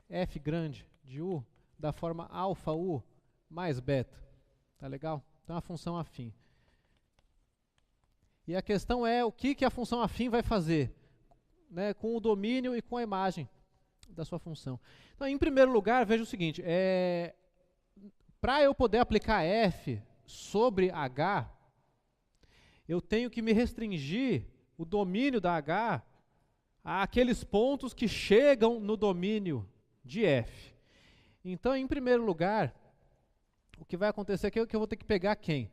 f grande de u da forma alfa u mais beta. Tá legal? Então, a função afim. E a questão é o que a função afim vai fazer, né, com o domínio e com a imagem da sua função. Então, em primeiro lugar, veja o seguinte, para eu poder aplicar f sobre h, eu tenho que me restringir o domínio da h àqueles pontos que chegam no domínio de f. Então, em primeiro lugar, o que vai acontecer aqui é que eu vou ter que pegar quem?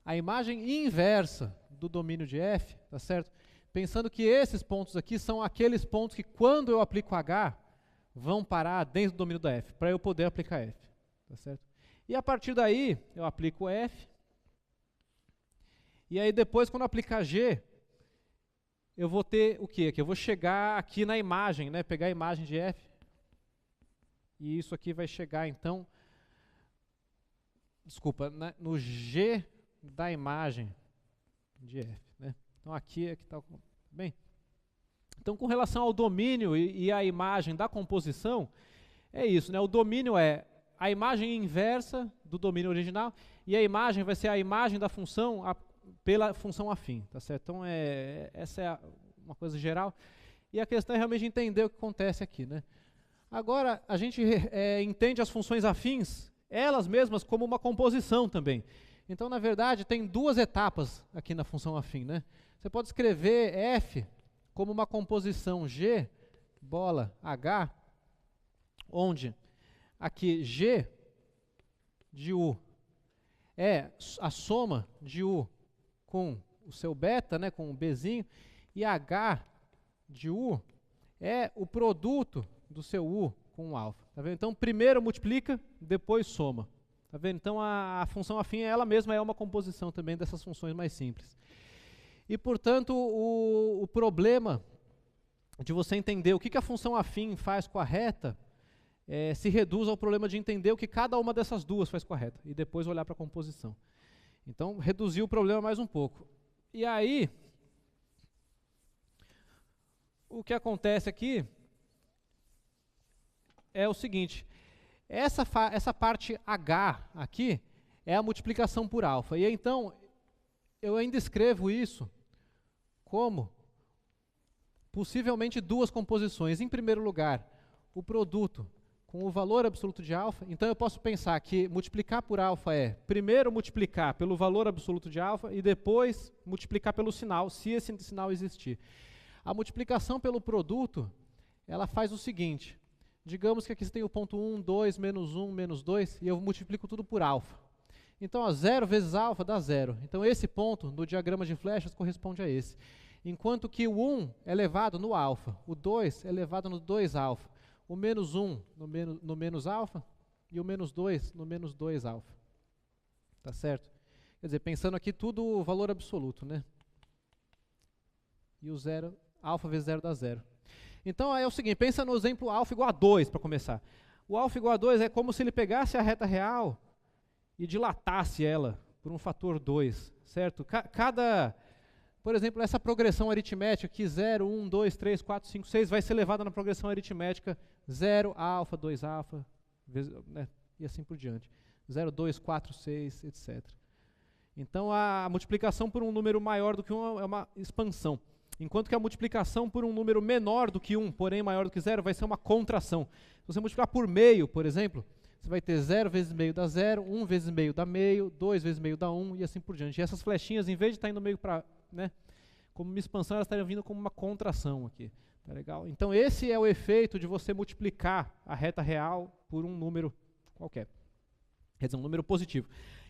A imagem inversa do domínio de f, tá certo? Pensando que esses pontos aqui são aqueles pontos que, quando eu aplico h, vão parar dentro do domínio da f, para eu poder aplicar f, tá certo? E a partir daí, eu aplico f, e aí depois, quando eu aplicar g, eu vou ter o quê? Que eu vou chegar aqui na imagem, né? Pegar a imagem de f, e isso aqui vai chegar, então, desculpa, no g da imagem de f, né? Então, aqui é que está bem. Então, com relação ao domínio e à imagem da composição, é isso, né? O domínio é a imagem inversa do domínio original, e a imagem vai ser a imagem da função pela função afim, tá certo? Então, essa é uma coisa geral. E a questão é realmente entender o que acontece aqui, né? Agora, a gente entende as funções afins, elas mesmas, como uma composição também. Então, na verdade, tem duas etapas aqui na função afim, né? Você pode escrever f como uma composição g, bola, h, onde aqui g de u é a soma de u com o seu beta, né, com o bzinho, e h de u é o produto do seu u com o alfa. Tá vendo? Então, primeiro multiplica, depois soma. Tá vendo? Então, a função afim, ela mesma é uma composição também dessas funções mais simples. E, portanto, o problema de você entender o que a função afim faz com a reta se reduz ao problema de entender o que cada uma dessas duas faz com a reta, e depois olhar para a composição. Então, reduziu o problema mais um pouco. E aí, o que acontece aqui é o seguinte, essa parte H aqui é a multiplicação por alfa. E então, eu ainda escrevo isso como possivelmente duas composições. Em primeiro lugar, o produto com o valor absoluto de alfa. Então eu posso pensar que multiplicar por alfa é primeiro multiplicar pelo valor absoluto de alfa e depois multiplicar pelo sinal, se esse sinal existir. A multiplicação pelo produto, ela faz o seguinte: digamos que aqui você tem o ponto 1, 2, menos 1, menos 2, e eu multiplico tudo por alfa. Então, ó, 0 vezes alfa dá 0. Então, esse ponto, no diagrama de flechas, corresponde a esse. Enquanto que o 1 é elevado no alfa, o 2 é elevado no 2 alfa, o menos 1 no menos alfa e o menos 2 no menos 2 alfa. Tá certo? Quer dizer, pensando aqui tudo o valor absoluto, né? E o 0, alfa vezes 0 dá 0. Então, é o seguinte, pensa no exemplo alfa igual a 2, para começar. O alfa igual a 2 é como se ele pegasse a reta real e dilatasse ela por um fator 2, certo? Por exemplo, essa progressão aritmética aqui, 0, 1, 2, 3, 4, 5, 6, vai ser levada na progressão aritmética 0, alfa, 2 alfa, né, e assim por diante. 0, 2, 4, 6, etc. Então, a multiplicação por um número maior do que 1 é uma expansão. Enquanto que a multiplicação por um número menor do que 1, porém maior do que 0, vai ser uma contração. Se você multiplicar por meio, por exemplo, você vai ter 0 vezes meio dá 0, 1 vezes meio dá meio, 2 vezes meio dá 1 e assim por diante. E essas flechinhas, em vez de estar indo meio para, né, como uma expansão, elas estariam vindo como uma contração aqui. Tá legal? Então esse é o efeito de você multiplicar a reta real por um número qualquer. Quer dizer, um número positivo.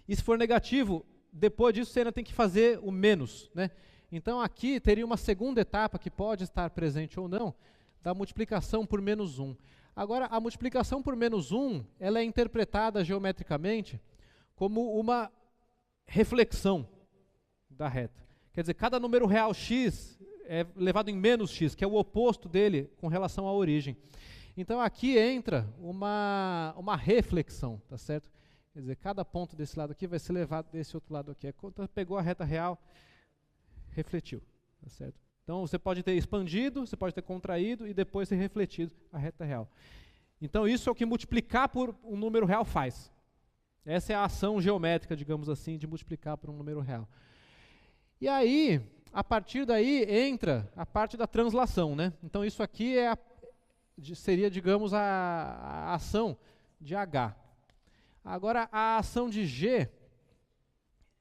E se for negativo, depois disso você ainda tem que fazer o menos, né? Então aqui teria uma segunda etapa que pode estar presente ou não, da multiplicação por menos 1. Agora, a multiplicação por menos 1, ela é interpretada geometricamente como uma reflexão da reta. Quer dizer, cada número real x é levado em menos x, que é o oposto dele com relação à origem. Então aqui entra uma reflexão, tá certo? Quer dizer, cada ponto desse lado aqui vai ser levado desse outro lado aqui. Quando pegou a reta real, refletiu, tá certo? Então você pode ter expandido, você pode ter contraído e depois ter refletido a reta real. Então isso é o que multiplicar por um número real faz. Essa é a ação geométrica, digamos assim, de multiplicar por um número real. E aí, a partir daí, entra a parte da translação, né? Então isso aqui seria, digamos, a ação de H. Agora, a ação de G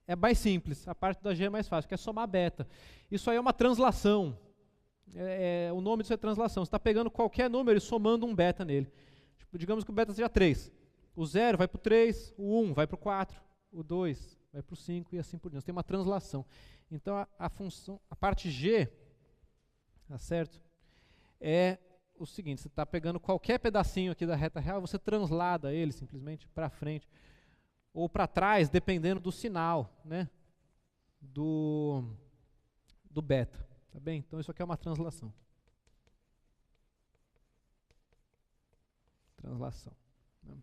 é mais simples, a parte da G é mais fácil, que é somar beta. Isso aí é uma translação. O nome disso é translação. Você está pegando qualquer número e somando um beta nele. Tipo, digamos que o beta seja 3. O 0 vai para o 3, o 1 vai para o 4, o 2 vai para o 5 e assim por diante. Você tem uma translação. Então, a função, a parte G, tá certo? É o seguinte, você está pegando qualquer pedacinho aqui da reta real, você translada ele simplesmente para frente ou para trás, dependendo do sinal, né, do beta, tá bem? Então isso aqui é uma translação. Translação. Né?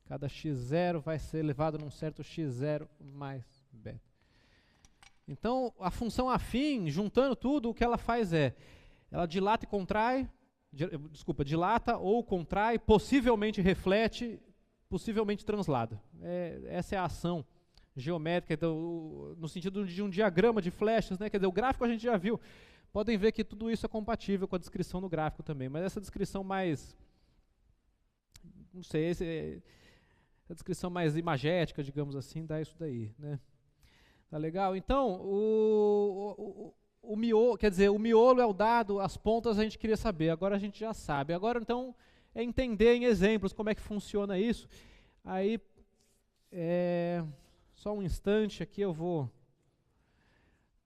Cada x0 vai ser levado num certo x0 mais beta. Então a função afim, juntando tudo, o que ela faz ela dilata e contrai, dilata ou contrai, possivelmente reflete, possivelmente translada. Essa é a ação geométrica, então, no sentido de um diagrama de flechas, né? Quer dizer, o gráfico a gente já viu. Podem ver que tudo isso é compatível com a descrição no gráfico também, mas essa descrição mais, não sei, a descrição mais imagética, digamos assim, dá isso daí, né? Tá legal? Então, o miolo, quer dizer, o miolo é o dado, as pontas a gente queria saber, agora a gente já sabe. Agora, então, é entender em exemplos como é que funciona isso. Aí, só um instante aqui, eu vou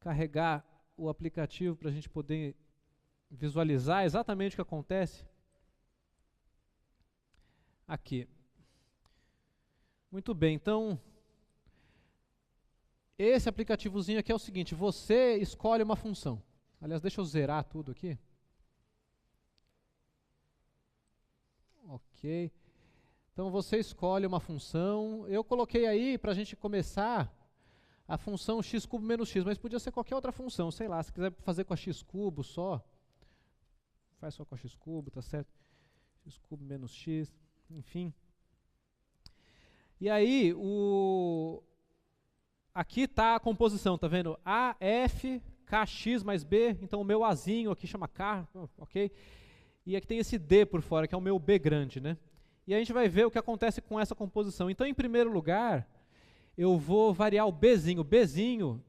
carregar o aplicativo para a gente poder visualizar exatamente o que acontece aqui. Muito bem, então, esse aplicativozinho aqui é o seguinte, você escolhe uma função. Aliás, deixa eu zerar tudo aqui. Ok. Então você escolhe uma função. Eu coloquei aí, para a gente começar, a função x cubo menos x, mas podia ser qualquer outra função, sei lá, se quiser fazer com a x cubo só, faz só com a x cubo, tá certo? X cubo menos x, enfim. E aí, aqui está a composição, tá vendo? A, F, KX mais B, então o meu Azinho aqui chama K, ok? E aqui tem esse D por fora, que é o meu B grande, né? E a gente vai ver o que acontece com essa composição. Então, em primeiro lugar, eu vou variar o Bzinho. O Bzinho,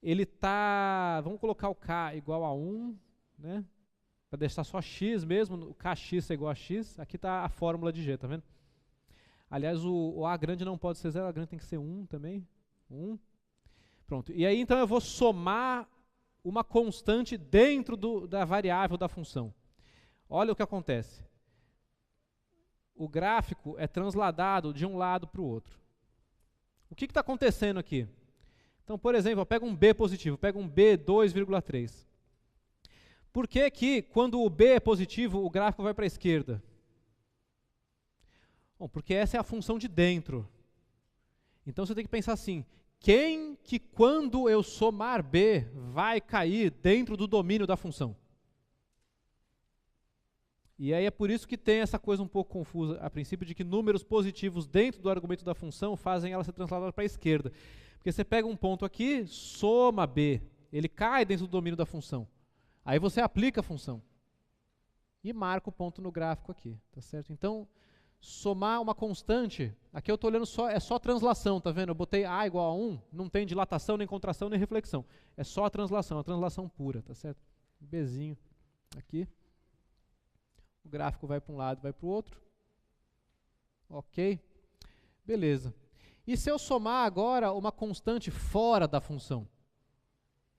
ele tá, vamos colocar o K igual a 1, né? Para deixar só X mesmo, o KX é igual a X. Aqui está a fórmula de G, tá vendo? Aliás, o A grande não pode ser 0, A grande tem que ser 1 também. 1. Pronto. E aí, então, eu vou somar uma constante dentro da variável da função. Olha o que acontece. O gráfico é transladado de um lado para o outro. O que está acontecendo aqui? Então, por exemplo, eu pego um B positivo, pego um B 2,3. Por que que, quando o B é positivo, o gráfico vai para a esquerda? Bom, porque essa é a função de dentro. Então, você tem que pensar assim, quem que, quando eu somar B, vai cair dentro do domínio da função? E aí é por isso que tem essa coisa um pouco confusa, a princípio, de que números positivos dentro do argumento da função fazem ela ser transladada para a esquerda. Porque você pega um ponto aqui, soma B, ele cai dentro do domínio da função. Aí você aplica a função. E marca o ponto no gráfico aqui, tá certo? Então, somar uma constante, aqui eu estou olhando é só translação, tá vendo? Eu botei A igual a 1, não tem dilatação, nem contração, nem reflexão. É só a translação pura, tá certo? Bzinho aqui. O gráfico vai para um lado, vai para o outro. Ok? Beleza. E se eu somar agora uma constante fora da função?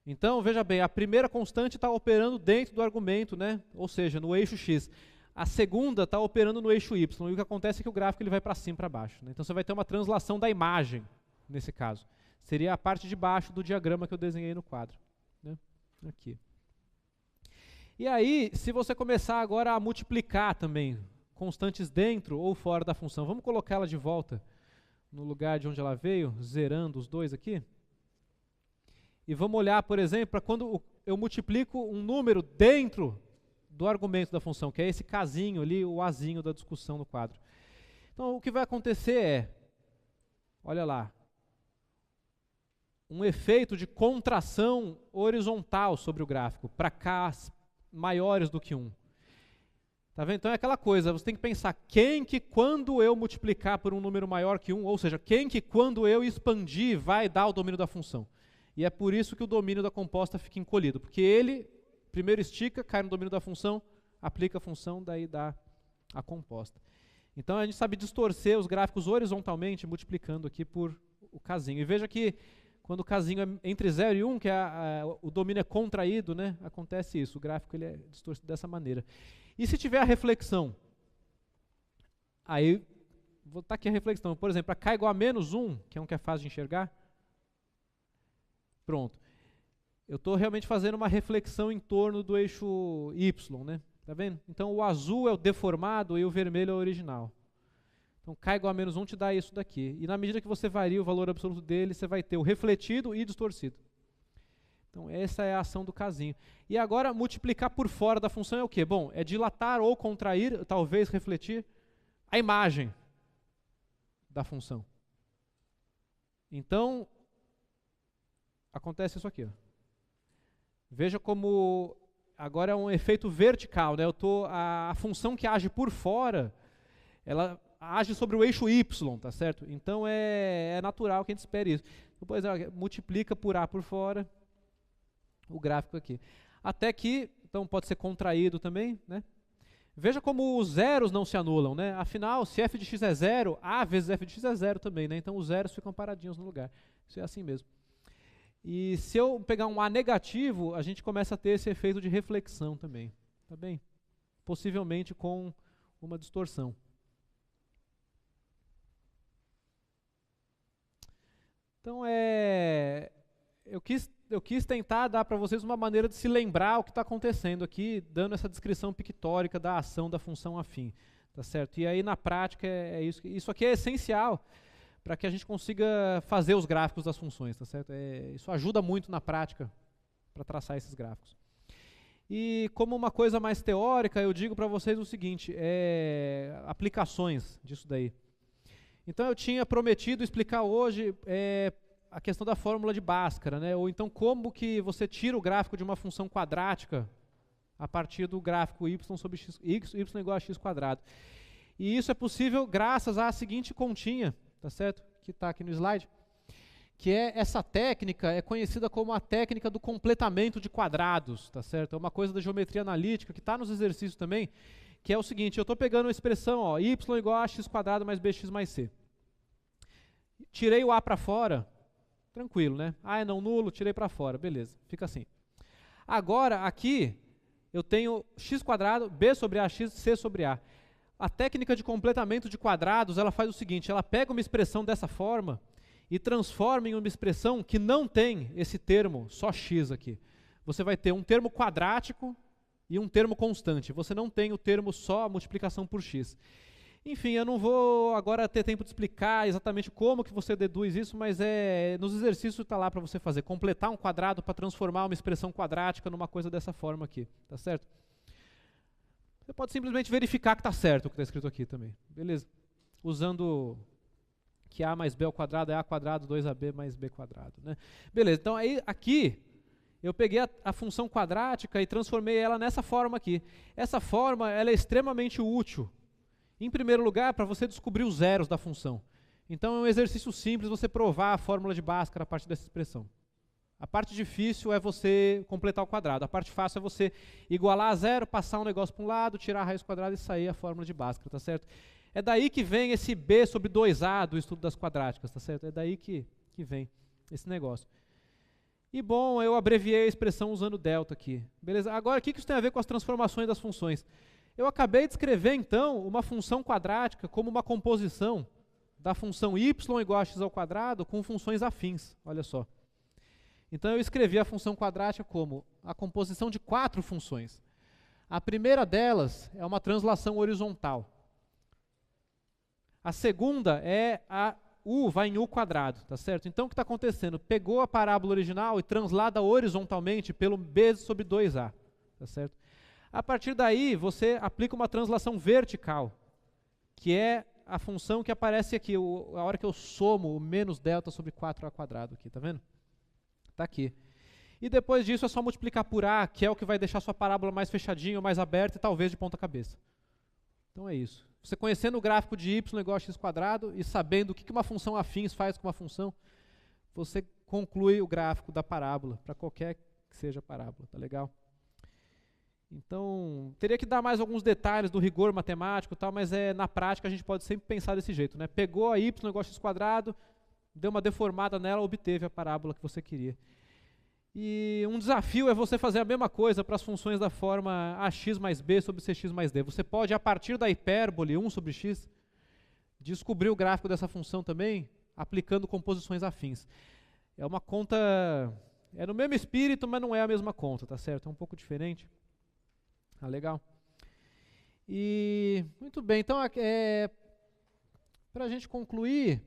Então, veja bem, a primeira constante está operando dentro do argumento, né? Ou seja, no eixo x. A segunda está operando no eixo y. E o que acontece é que o gráfico ele vai para cima e para baixo, né? Então, você vai ter uma translação da imagem, nesse caso. Seria a parte de baixo do diagrama que eu desenhei no quadro, né? Aqui. E aí, se você começar agora a multiplicar também constantes dentro ou fora da função, vamos colocar ela de volta no lugar de onde ela veio, zerando os dois aqui. E vamos olhar, por exemplo, para quando eu multiplico um número dentro do argumento da função, que é esse Kzinho ali, o Azinho da discussão no quadro. Então, o que vai acontecer é, olha lá, um efeito de contração horizontal sobre o gráfico, para Ks maiores do que 1. Tá vendo? Então é aquela coisa, você tem que pensar quem que quando eu multiplicar por um número maior que 1, ou seja, quem que quando eu expandir vai dar o domínio da função. E é por isso que o domínio da composta fica encolhido, porque ele primeiro estica, cai no domínio da função, aplica a função, daí dá a composta. Então a gente sabe distorcer os gráficos horizontalmente, multiplicando aqui por o Kzinho. E veja que quando o Kzinho é entre 0 e 1, que o domínio é contraído, né, acontece isso, o gráfico ele é distorcido dessa maneira. E se tiver a reflexão? Aí, vou botar aqui a reflexão. Por exemplo, para K igual a menos 1, que é um que é fácil de enxergar, pronto. Eu estou realmente fazendo uma reflexão em torno do eixo Y, né? Tá vendo? Então o azul é o deformado e o vermelho é o original. Então K igual a menos 1 te dá isso daqui. E na medida que você varia o valor absoluto dele, você vai ter o refletido e distorcido. Então essa é a ação do Kzinho. E agora multiplicar por fora da função é o quê? Bom, é dilatar ou contrair, talvez refletir, a imagem da função. Então, acontece isso aqui, ó. Veja como agora é um efeito vertical, né? A função que age por fora, ela age sobre o eixo Y, tá certo? Então é natural que a gente espere isso. Depois multiplica por A por fora, o gráfico aqui. Até que, então pode ser contraído também, né? Veja como os zeros não se anulam, né? Afinal, se f de x é 0, A vezes f de x é 0 também, né? Então os zeros ficam paradinhos no lugar. Isso é assim mesmo. E se eu pegar um A negativo, a gente começa a ter esse efeito de reflexão também, tá bem? Possivelmente com uma distorção. Então eu quis tentar dar para vocês uma maneira de se lembrar o que está acontecendo aqui, dando essa descrição pictórica da ação da função afim, tá certo? E aí na prática é isso. Isso aqui é essencial para que a gente consiga fazer os gráficos das funções, tá certo? Isso ajuda muito na prática para traçar esses gráficos. E como uma coisa mais teórica, eu digo para vocês o seguinte, aplicações disso daí. Então eu tinha prometido explicar hoje a questão da fórmula de Bhaskara, né? Ou então como que você tira o gráfico de uma função quadrática a partir do gráfico y sobre x, y igual a x quadrado. E isso é possível graças à seguinte continha, tá certo? Que está aqui no slide, que é essa técnica, é conhecida como a técnica do completamento de quadrados, tá certo? É uma coisa da geometria analítica que está nos exercícios também, que é o seguinte: eu estou pegando uma expressão, ó, y igual a x quadrado mais bx mais c. Tirei o a para fora, tranquilo, né? A é não nulo, tirei para fora, beleza, fica assim. Agora, aqui, eu tenho x quadrado, b sobre a, x, c sobre a. A técnica de completamento de quadrados, ela faz o seguinte: ela pega uma expressão dessa forma e transforma em uma expressão que não tem esse termo, só x aqui. Você vai ter um termo quadrático e um termo constante. Você não tem o termo só multiplicação por x. Enfim, eu não vou agora ter tempo de explicar exatamente como que você deduz isso, mas nos exercícios está lá para você fazer. Completar um quadrado para transformar uma expressão quadrática numa coisa dessa forma aqui, tá certo? Você pode simplesmente verificar que está certo o que está escrito aqui também, beleza? Usando que a mais b ao quadrado é a quadrado 2ab mais b quadrado, né? Beleza, então aí aqui eu peguei a função quadrática e transformei ela nessa forma aqui. Essa forma ela é extremamente útil. Em primeiro lugar, para você descobrir os zeros da função. Então é um exercício simples você provar a fórmula de Bhaskara a partir dessa expressão. A parte difícil é você completar o quadrado. A parte fácil é você igualar a zero, passar um negócio para um lado, tirar a raiz quadrada e sair a fórmula de Bhaskara, tá certo? É daí que vem esse b sobre 2a do estudo das quadráticas, tá certo? É daí que vem esse negócio. E bom, eu abreviei a expressão usando delta aqui. Beleza? Agora, o que isso tem a ver com as transformações das funções? Eu acabei de escrever, então, uma função quadrática como uma composição da função y igual a x ao quadrado com funções afins, olha só. Então eu escrevi a função quadrática como a composição de 4 funções. A primeira delas é uma translação horizontal. A segunda é a u vai em u quadrado, tá certo? Então o que está acontecendo? Pegou a parábola original e translada horizontalmente pelo b sobre 2a, tá certo? A partir daí, você aplica uma translação vertical, que é a função que aparece aqui, a hora que eu somo o menos delta sobre 4a quadrado aqui, tá vendo? Está aqui. E depois disso é só multiplicar por a, que é o que vai deixar sua parábola mais fechadinha ou mais aberta e talvez de ponta cabeça. Então é isso. Você conhecendo o gráfico de y igual a x quadrado e sabendo o que uma função afins faz com uma função, você conclui o gráfico da parábola, para qualquer que seja a parábola, tá legal? Então, teria que dar mais alguns detalhes do rigor matemático e tal, mas na prática a gente pode sempre pensar desse jeito, né? Pegou a y igual a x quadrado, deu uma deformada nela, obteve a parábola que você queria. E um desafio é você fazer a mesma coisa para as funções da forma ax mais b sobre cx mais d. Você pode, a partir da hipérbole 1 sobre x, descobrir o gráfico dessa função também, aplicando composições afins. É uma conta, é no mesmo espírito, mas não é a mesma conta, tá certo? É um pouco diferente. Ah, legal. E, muito bem, então, para a gente concluir,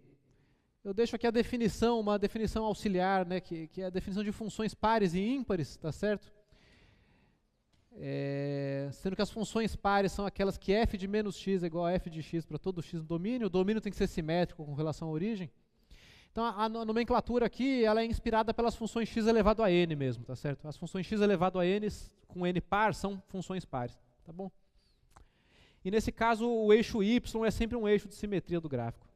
eu deixo aqui a definição, uma definição auxiliar, né, que é a definição de funções pares e ímpares, tá certo? Sendo que as funções pares são aquelas que f de menos x é igual a f de x para todo x no domínio. O domínio tem que ser simétrico com relação à origem. Então, a nomenclatura aqui, ela é inspirada pelas funções x elevado a n mesmo, tá certo? As funções x elevado a n com n par são funções pares, tá bom? E nesse caso, o eixo y é sempre um eixo de simetria do gráfico.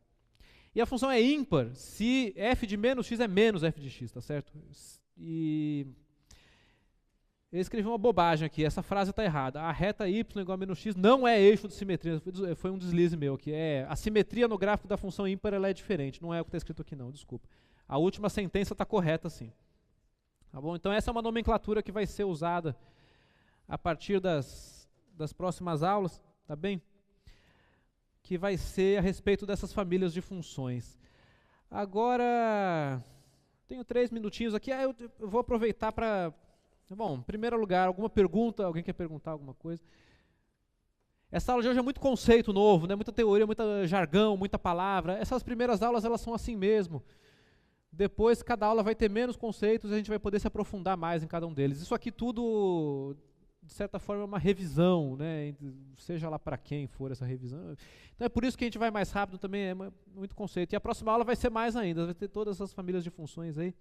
E a função é ímpar se f de menos x é menos f de x, tá certo? E eu escrevi uma bobagem aqui, essa frase está errada. A reta y igual a menos x não é eixo de simetria, foi um deslize meu, que a simetria no gráfico da função ímpar ela é diferente, não é o que está escrito aqui não, desculpa. A última sentença está correta sim. Tá bom? Então essa é uma nomenclatura que vai ser usada a partir das próximas aulas, tá bem? Que vai ser a respeito dessas famílias de funções. Agora, tenho 3 minutinhos aqui, eu vou aproveitar para... Bom, em primeiro lugar, alguma pergunta? Alguém quer perguntar alguma coisa? Essa aula de hoje é muito conceito novo, né? Muita teoria, muita jargão, muita palavra. Essas primeiras aulas, elas são assim mesmo. Depois, cada aula vai ter menos conceitos e a gente vai poder se aprofundar mais em cada um deles. Isso aqui tudo de certa forma, é uma revisão, né? Seja lá para quem for essa revisão. Então é por isso que a gente vai mais rápido também, é muito conceito. E a próxima aula vai ser mais ainda, vai ter todas essas famílias de funções aí.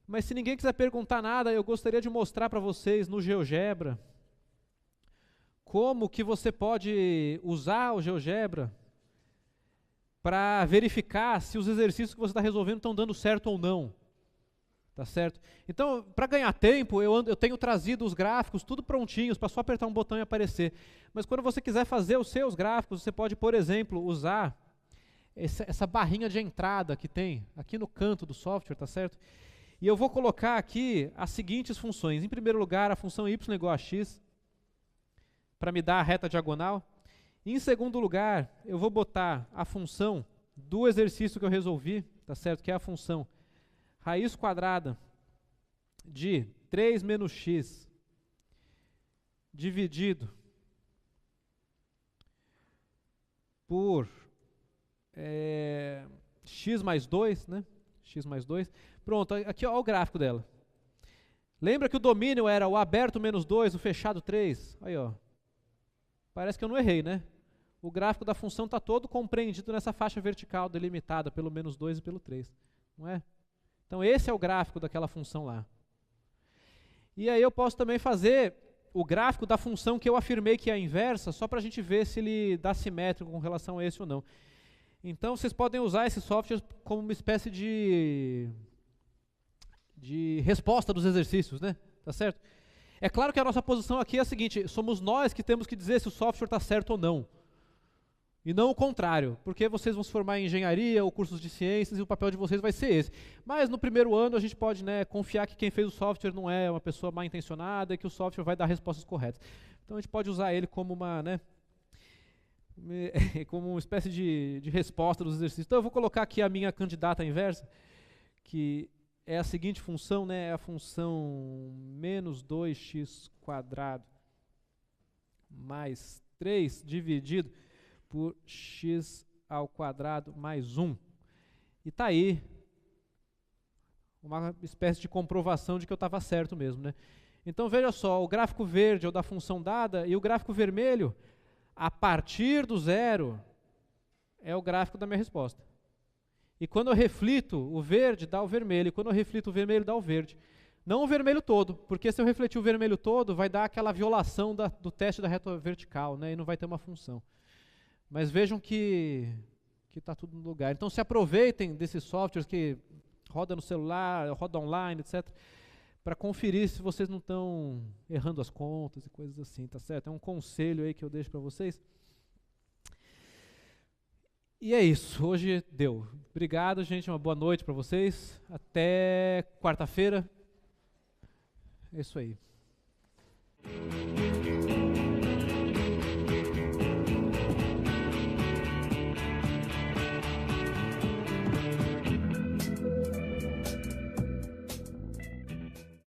Mas se ninguém quiser perguntar nada, eu gostaria de mostrar para vocês no GeoGebra como que você pode usar o GeoGebra para verificar se os exercícios que você está resolvendo estão dando certo ou não. Tá certo? Então, para ganhar tempo, eu tenho trazido os gráficos tudo prontinhos, para só apertar um botão e aparecer. Mas quando você quiser fazer os seus gráficos, você pode, por exemplo, usar essa barrinha de entrada que tem aqui no canto do software, tá certo? E eu vou colocar aqui as seguintes funções. Em primeiro lugar, a função y igual a x, para me dar a reta diagonal. Em segundo lugar, eu vou botar a função do exercício que eu resolvi, tá certo? Que é a função raiz quadrada de 3 menos x dividido por x mais 2, né? X mais 2. Pronto, aqui ó, o gráfico dela. Lembra que o domínio era o aberto menos 2, o fechado 3? Aí, ó. Parece que eu não errei, né? O gráfico da função está todo compreendido nessa faixa vertical delimitada pelo menos 2 e pelo 3. Não é? Então esse é o gráfico daquela função lá. E aí eu posso também fazer o gráfico da função que eu afirmei que é a inversa, só para a gente ver se ele dá simétrico com relação a esse ou não. Então vocês podem usar esse software como uma espécie de resposta dos exercícios, né? Tá certo? É claro que a nossa posição aqui é a seguinte, somos nós que temos que dizer se o software está certo ou não. E não o contrário, porque vocês vão se formar em engenharia ou cursos de ciências e o papel de vocês vai ser esse. Mas no primeiro ano a gente pode, né, confiar que quem fez o software não é uma pessoa mal intencionada e que o software vai dar respostas corretas. Então a gente pode usar ele como uma, né, como uma espécie de resposta dos exercícios. Então eu vou colocar aqui a minha candidata inversa, que é a seguinte função, né, é a função menos 2x² mais 3 dividido por x² mais 1. E está aí uma espécie de comprovação de que eu estava certo mesmo, né? Então veja só, o gráfico verde é o da função dada e o gráfico vermelho, a partir do zero, é o gráfico da minha resposta. E quando eu reflito o verde, dá o vermelho, e quando eu reflito o vermelho, dá o verde. Não o vermelho todo, porque se eu refletir o vermelho todo, vai dar aquela violação do teste da reta vertical, né? E não vai ter uma função. Mas vejam que está tudo no lugar. Então se aproveitem desses softwares que roda no celular, roda online, etc., para conferir se vocês não estão errando as contas e coisas assim, tá certo? É um conselho aí que eu deixo para vocês. E é isso, hoje deu. Obrigado, gente, uma boa noite para vocês. Até quarta-feira. É isso aí.